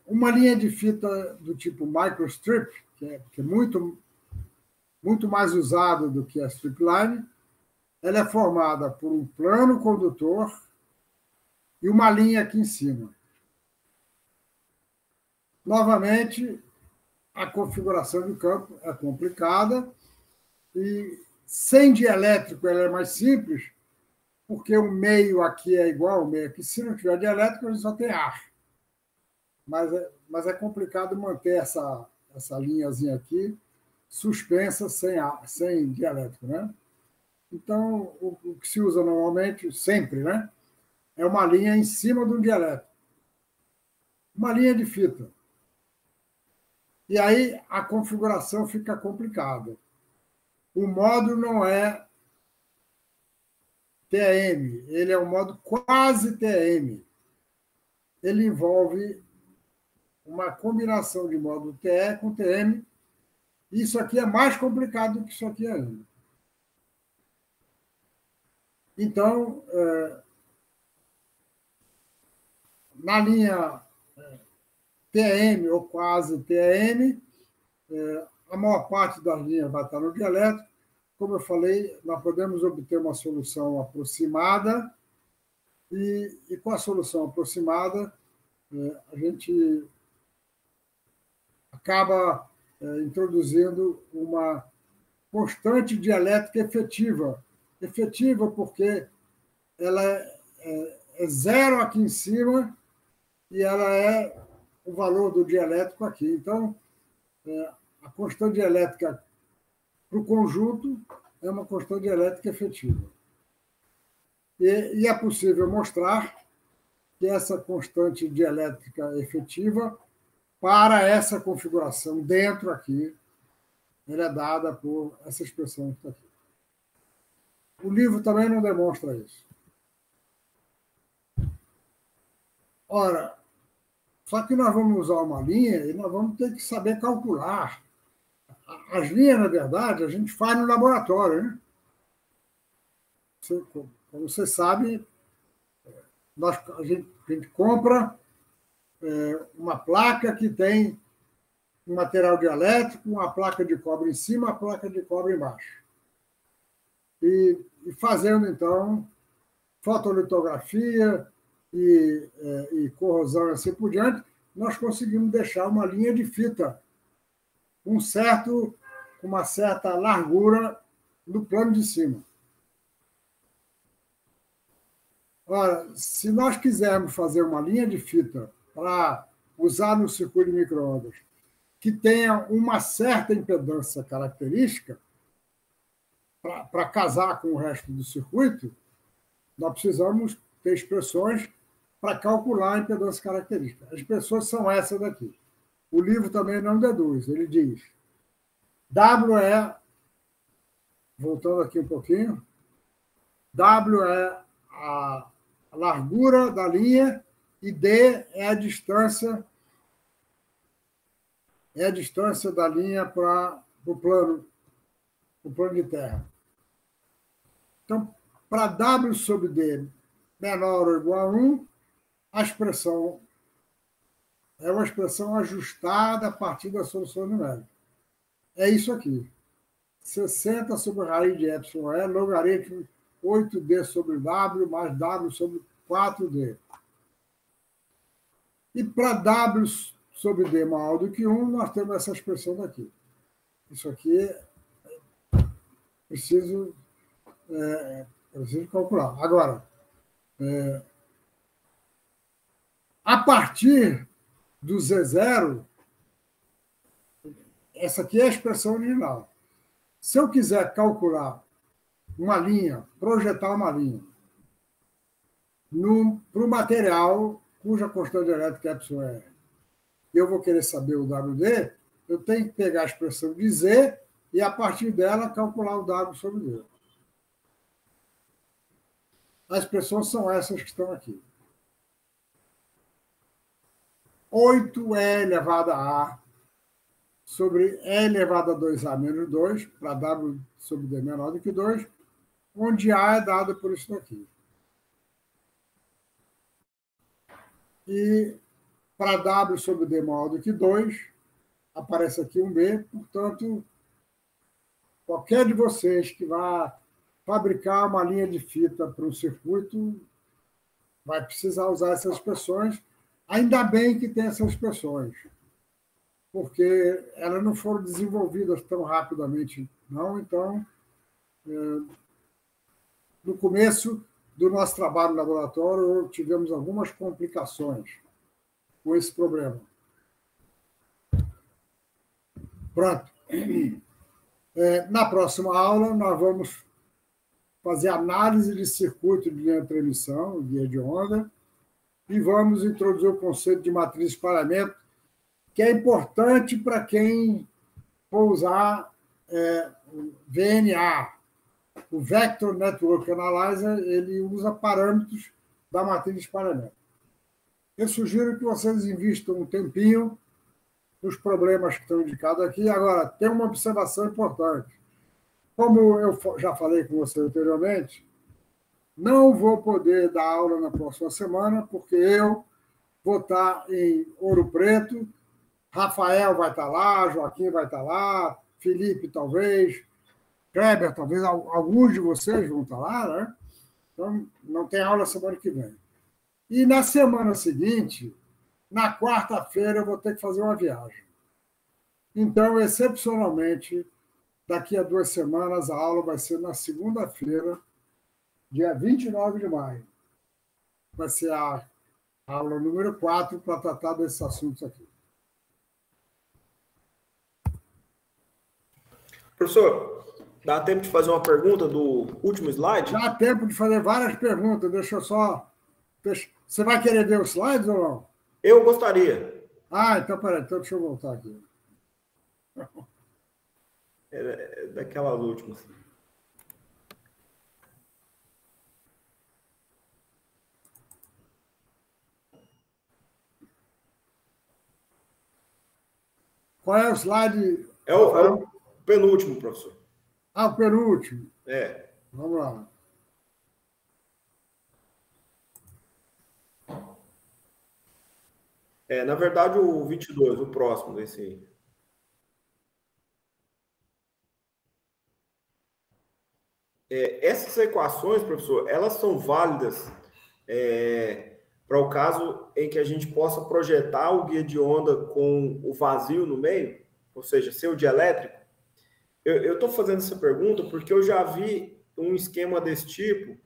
Uma linha de fita do tipo microstrip, que é muito mais usado do que a stripline, ela é formada por um plano condutor e uma linha aqui em cima. Novamente, a configuração do campo é complicada e sem dielétrico ela é mais simples, porque o meio aqui é igual ao meio aqui. Se não tiver dielétrico, a gente só tem ar. Mas é complicado manter essa linhazinha aqui suspensa sem dielétrico, né? Então, o que se usa normalmente, sempre, né? É uma linha em cima de um dielétrico. Uma linha de fita. E aí a configuração fica complicada. O modo não é TM, ele é um modo quase TM. Ele envolve uma combinação de modo TE com TM. Isso aqui é mais complicado do que isso aqui ainda. Então, na linha TM ou quase TM, a maior parte das linhas vai estar no dielétrico. Como eu falei, nós podemos obter uma solução aproximada e com a solução aproximada, a gente acaba introduzindo uma constante dielétrica efetiva. Efetiva porque ela é zero aqui em cima e ela é o valor do dielétrico aqui. Então, a constante dielétrica para o conjunto é uma constante dielétrica efetiva. E é possível mostrar que essa constante dielétrica efetiva, para essa configuração dentro aqui, ela é dada por essa expressão que está aqui. O livro também não demonstra isso. Ora, só que nós vamos usar uma linha e nós vamos ter que saber calcular. As linhas, na verdade, a gente faz no laboratório, né? Como você sabe, a gente compra uma placa que tem um material dielétrico, uma placa de cobre em cima, uma placa de cobre embaixo. E fazendo, então, fotolitografia e corrosão e assim por diante, nós conseguimos deixar uma linha de fita com uma certa largura no plano de cima. Ora, se nós quisermos fazer uma linha de fita para usar no circuito de micro-ondas que tenha uma certa impedância característica, para casar com o resto do circuito, nós precisamos ter expressões para calcular a impedância característica. As expressões são essas daqui. O livro também não deduz. Ele diz: W é, voltando aqui um pouquinho, W é a largura da linha e D é a distância da linha para o plano de terra. Então, para W sobre D menor ou igual a 1, a expressão é uma expressão ajustada a partir da solução numérica. É isso aqui. 60 sobre raiz de epsilon é logaritmo 8D sobre W mais W sobre 4D. E para W sobre D maior do que 1, nós temos essa expressão daqui. Isso aqui preciso calcular. Agora, a partir do Z0, essa aqui é a expressão original. Se eu quiser calcular uma linha, projetar uma linha para o material cuja constante elétrica é εr, eu vou querer saber o WD, eu tenho que pegar a expressão de Z e, a partir dela, calcular o W sobre D. As expressões são essas que estão aqui. 8E elevado a A sobre E elevado a 2A menos 2, para W sobre D menor do que 2, onde A é dado por isso daqui. E para W sobre D maior do que 2, aparece aqui um B, portanto, qualquer de vocês que vá fabricar uma linha de fita para um circuito vai precisar usar essas expressões. Ainda bem que tem essas expressões, porque elas não foram desenvolvidas tão rapidamente, não. Então, no começo do nosso trabalho no laboratório, tivemos algumas complicações com esse problema. Pronto. Na próxima aula, nós vamos fazer análise de circuito de linha de transmissão, guia de onda, e vamos introduzir o conceito de matriz de espalhamento, que é importante para quem for usar VNA. O Vector Network Analyzer, ele usa parâmetros da matriz de espalhamento. Eu sugiro que vocês invistam um tempinho nos problemas que estão indicados aqui. Agora, tem uma observação importante. Como eu já falei com você anteriormente, não vou poder dar aula na próxima semana, porque eu vou estar em Ouro Preto, Rafael vai estar lá, Joaquim vai estar lá, Felipe talvez, Kleber talvez, alguns de vocês vão estar lá, né? Então, não tem aula semana que vem. E na semana seguinte, na quarta-feira, eu vou ter que fazer uma viagem. Então, excepcionalmente, daqui a 2 semanas, a aula vai ser na segunda-feira, dia 29 de maio. Vai ser a aula número 4 para tratar desses assuntos aqui. Professor, dá tempo de fazer uma pergunta do último slide? Dá tempo de fazer várias perguntas. Deixa eu só... Você vai querer ver os slides ou não? Eu gostaria. Então, peraí. Então, deixa eu voltar aqui. É daquelas últimas. Qual é o slide? É o penúltimo, professor. O penúltimo. Vamos lá. Na verdade, o 22, o próximo desse aí. Essas equações, professor, elas são válidas para o caso em que a gente possa projetar o guia de onda com o vazio no meio, ou seja, sem o dielétrico? Eu estou fazendo essa pergunta porque eu já vi um esquema desse tipo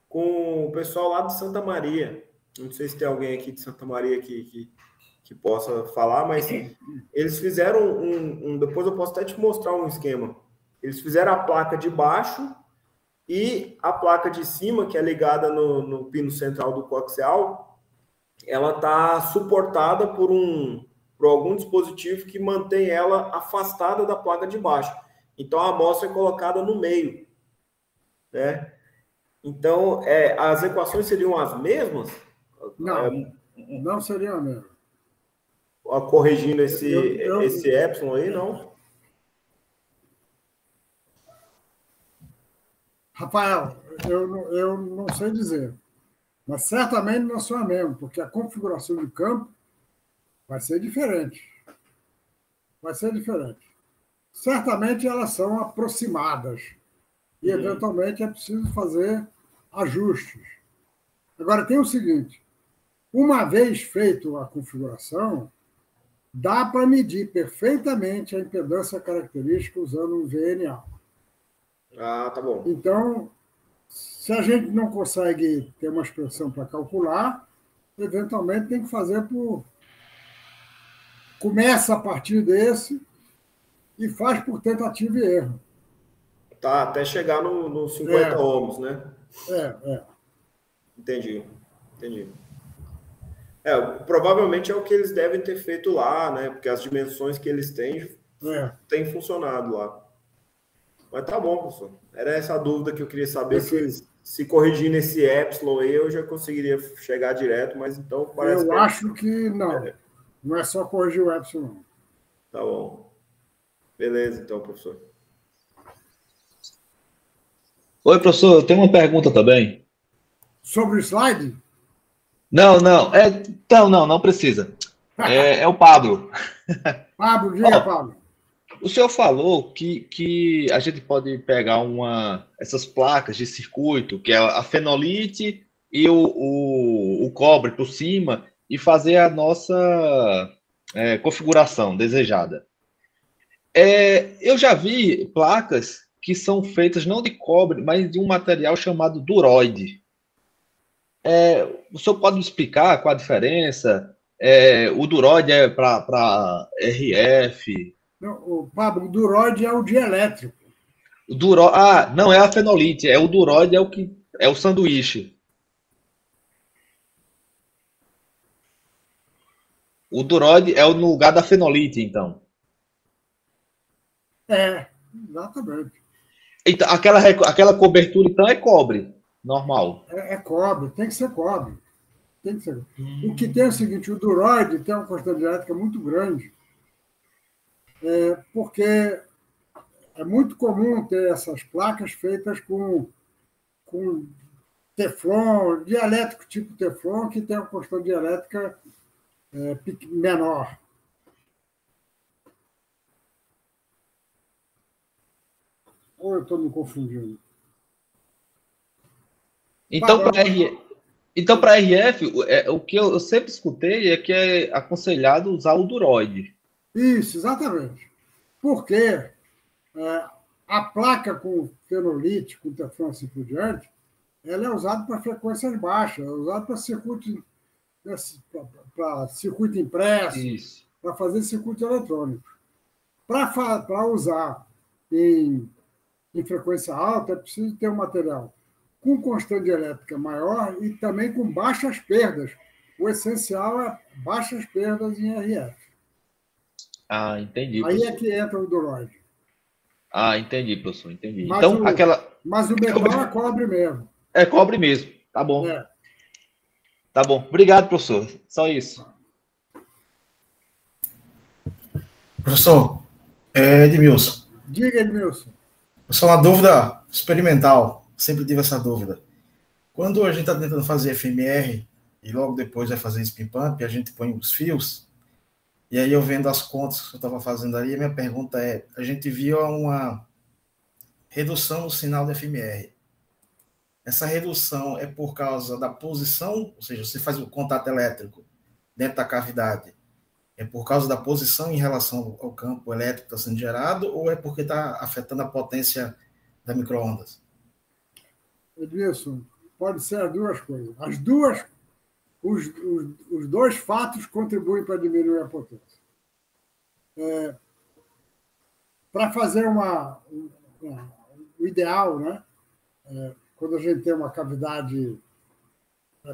com o pessoal lá de Santa Maria. Não sei se tem alguém aqui de Santa Maria que possa falar, mas eles fizeram depois eu posso até te mostrar um esquema. Eles fizeram a placa de baixo e a placa de cima, que é ligada no pino central do coaxial, ela está suportada por algum dispositivo que mantém ela afastada da placa de baixo. Então, a amostra é colocada no meio, né? Então, as equações seriam as mesmas? Não seriam as mesmas. Corrigindo esse epsilon aí, não? Rafael, eu não sei dizer, mas certamente não são as mesmas, porque a configuração do campo vai ser diferente. Certamente elas são aproximadas e, eventualmente, é preciso fazer ajustes. Agora, tem o seguinte, uma vez feito a configuração, dá para medir perfeitamente a impedância característica usando um VNA. Ah, tá bom. Então, se a gente não consegue ter uma expressão para calcular, eventualmente tem que fazer por... Começa a partir desse e faz por tentativa e erro. Tá, até chegar no 50 ohms, né? É. Entendi. Provavelmente é o que eles devem ter feito lá, né? Porque as dimensões que eles têm funcionado lá. Mas tá bom, professor. Era essa a dúvida que eu queria saber. Se corrigindo esse epsilon aí, eu já conseguiria chegar direto, mas então parece eu acho que não. Não é só corrigir o epsilon, não. Tá bom. Beleza, então, professor. Oi, professor, eu tenho uma pergunta também. Sobre o slide? Não, não precisa. É o Pablo. Pablo, diga, Pablo. O senhor falou que a gente pode pegar essas placas de circuito, que é a fenolite e o cobre por cima, e fazer a nossa configuração desejada. Eu já vi placas que são feitas não de cobre, mas de um material chamado duroide. O senhor pode me explicar qual a diferença? O duroide é para RF? Não, Pablo, o duroide é o dielétrico. Não é a fenolite, o duroide é o sanduíche. O duroide é no lugar da fenolite, então. Exatamente. Então, aquela cobertura, então, é cobre, normal. É cobre, tem que ser cobre. O que tem é o seguinte, o duroide tem uma quantidade dielétrica muito grande, porque é muito comum ter essas placas feitas com teflon, dielétrico tipo teflon, que tem uma quantidade dielétrica menor. Ou eu estou me confundindo? Então, para RF, o que eu sempre escutei é que é aconselhado usar o duroide. Isso, exatamente. Porque a placa com fenolite, com teflon assim por diante, ela é usada para frequências baixas, é usada para circuito impresso, para fazer circuito eletrônico. Para usar em frequência alta, é preciso ter um material com constante elétrica maior e também com baixas perdas. O essencial é baixas perdas em RF. Ah, entendi. Aí é que entra o duroide. Ah, entendi, professor, entendi. Mas o metal é cobre mesmo. É cobre mesmo, tá bom. Tá bom. Obrigado, professor. Só isso. Professor, Edmilson. Diga, Edmilson. Só uma dúvida experimental. Sempre tive essa dúvida. Quando a gente está tentando fazer FMR e logo depois vai fazer spin pump, a gente põe os fios. E aí eu vendo as contas que eu estava fazendo ali, a minha pergunta é, a gente viu uma redução no sinal da FMR. Essa redução é por causa da posição, ou seja, você faz o contato elétrico dentro da cavidade, é por causa da posição em relação ao campo elétrico que está sendo gerado, ou é porque está afetando a potência da micro-ondas? Edmilson, pode ser as duas coisas. Os dois fatos contribuem para diminuir a potência. Para fazer o ideal, né? Quando a gente tem uma cavidade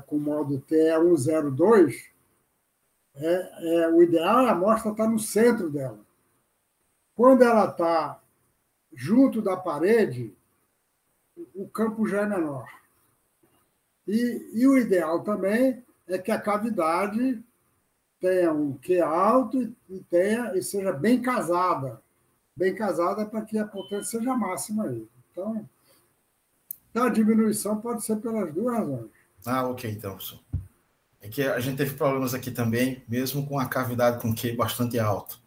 com modo TE102, o ideal é a amostra estar no centro dela. Quando ela está junto da parede, o campo já é menor. E o ideal também é que a cavidade tenha um Q alto e seja bem casada. Bem casada para que a potência seja máxima aí. Então, a diminuição pode ser pelas duas razões. Ok, então, professor. É que a gente teve problemas aqui também, mesmo com a cavidade com Q bastante alto.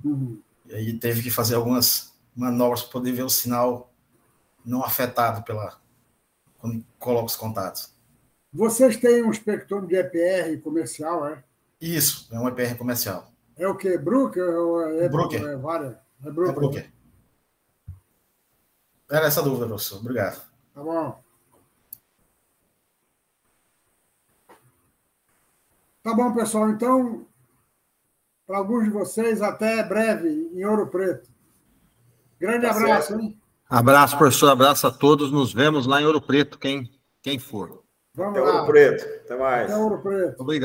Uhum. E aí teve que fazer algumas manobras para poder ver o sinal não afetado quando coloca os contatos. Vocês têm um espectrômetro de EPR comercial, é? Isso, é um EPR comercial. É o quê? Brooker? Brooker. É Brooker. É Brooker. Era essa dúvida, professor. Obrigado. Tá bom. Tá bom, pessoal. Então, para alguns de vocês, até breve em Ouro Preto. Grande abraço, hein? Abraço, professor. Abraço a todos. Nos vemos lá em Ouro Preto, quem for. Vamos Até lá. Ouro Preto. Até mais. Até Ouro Preto. Obrigado.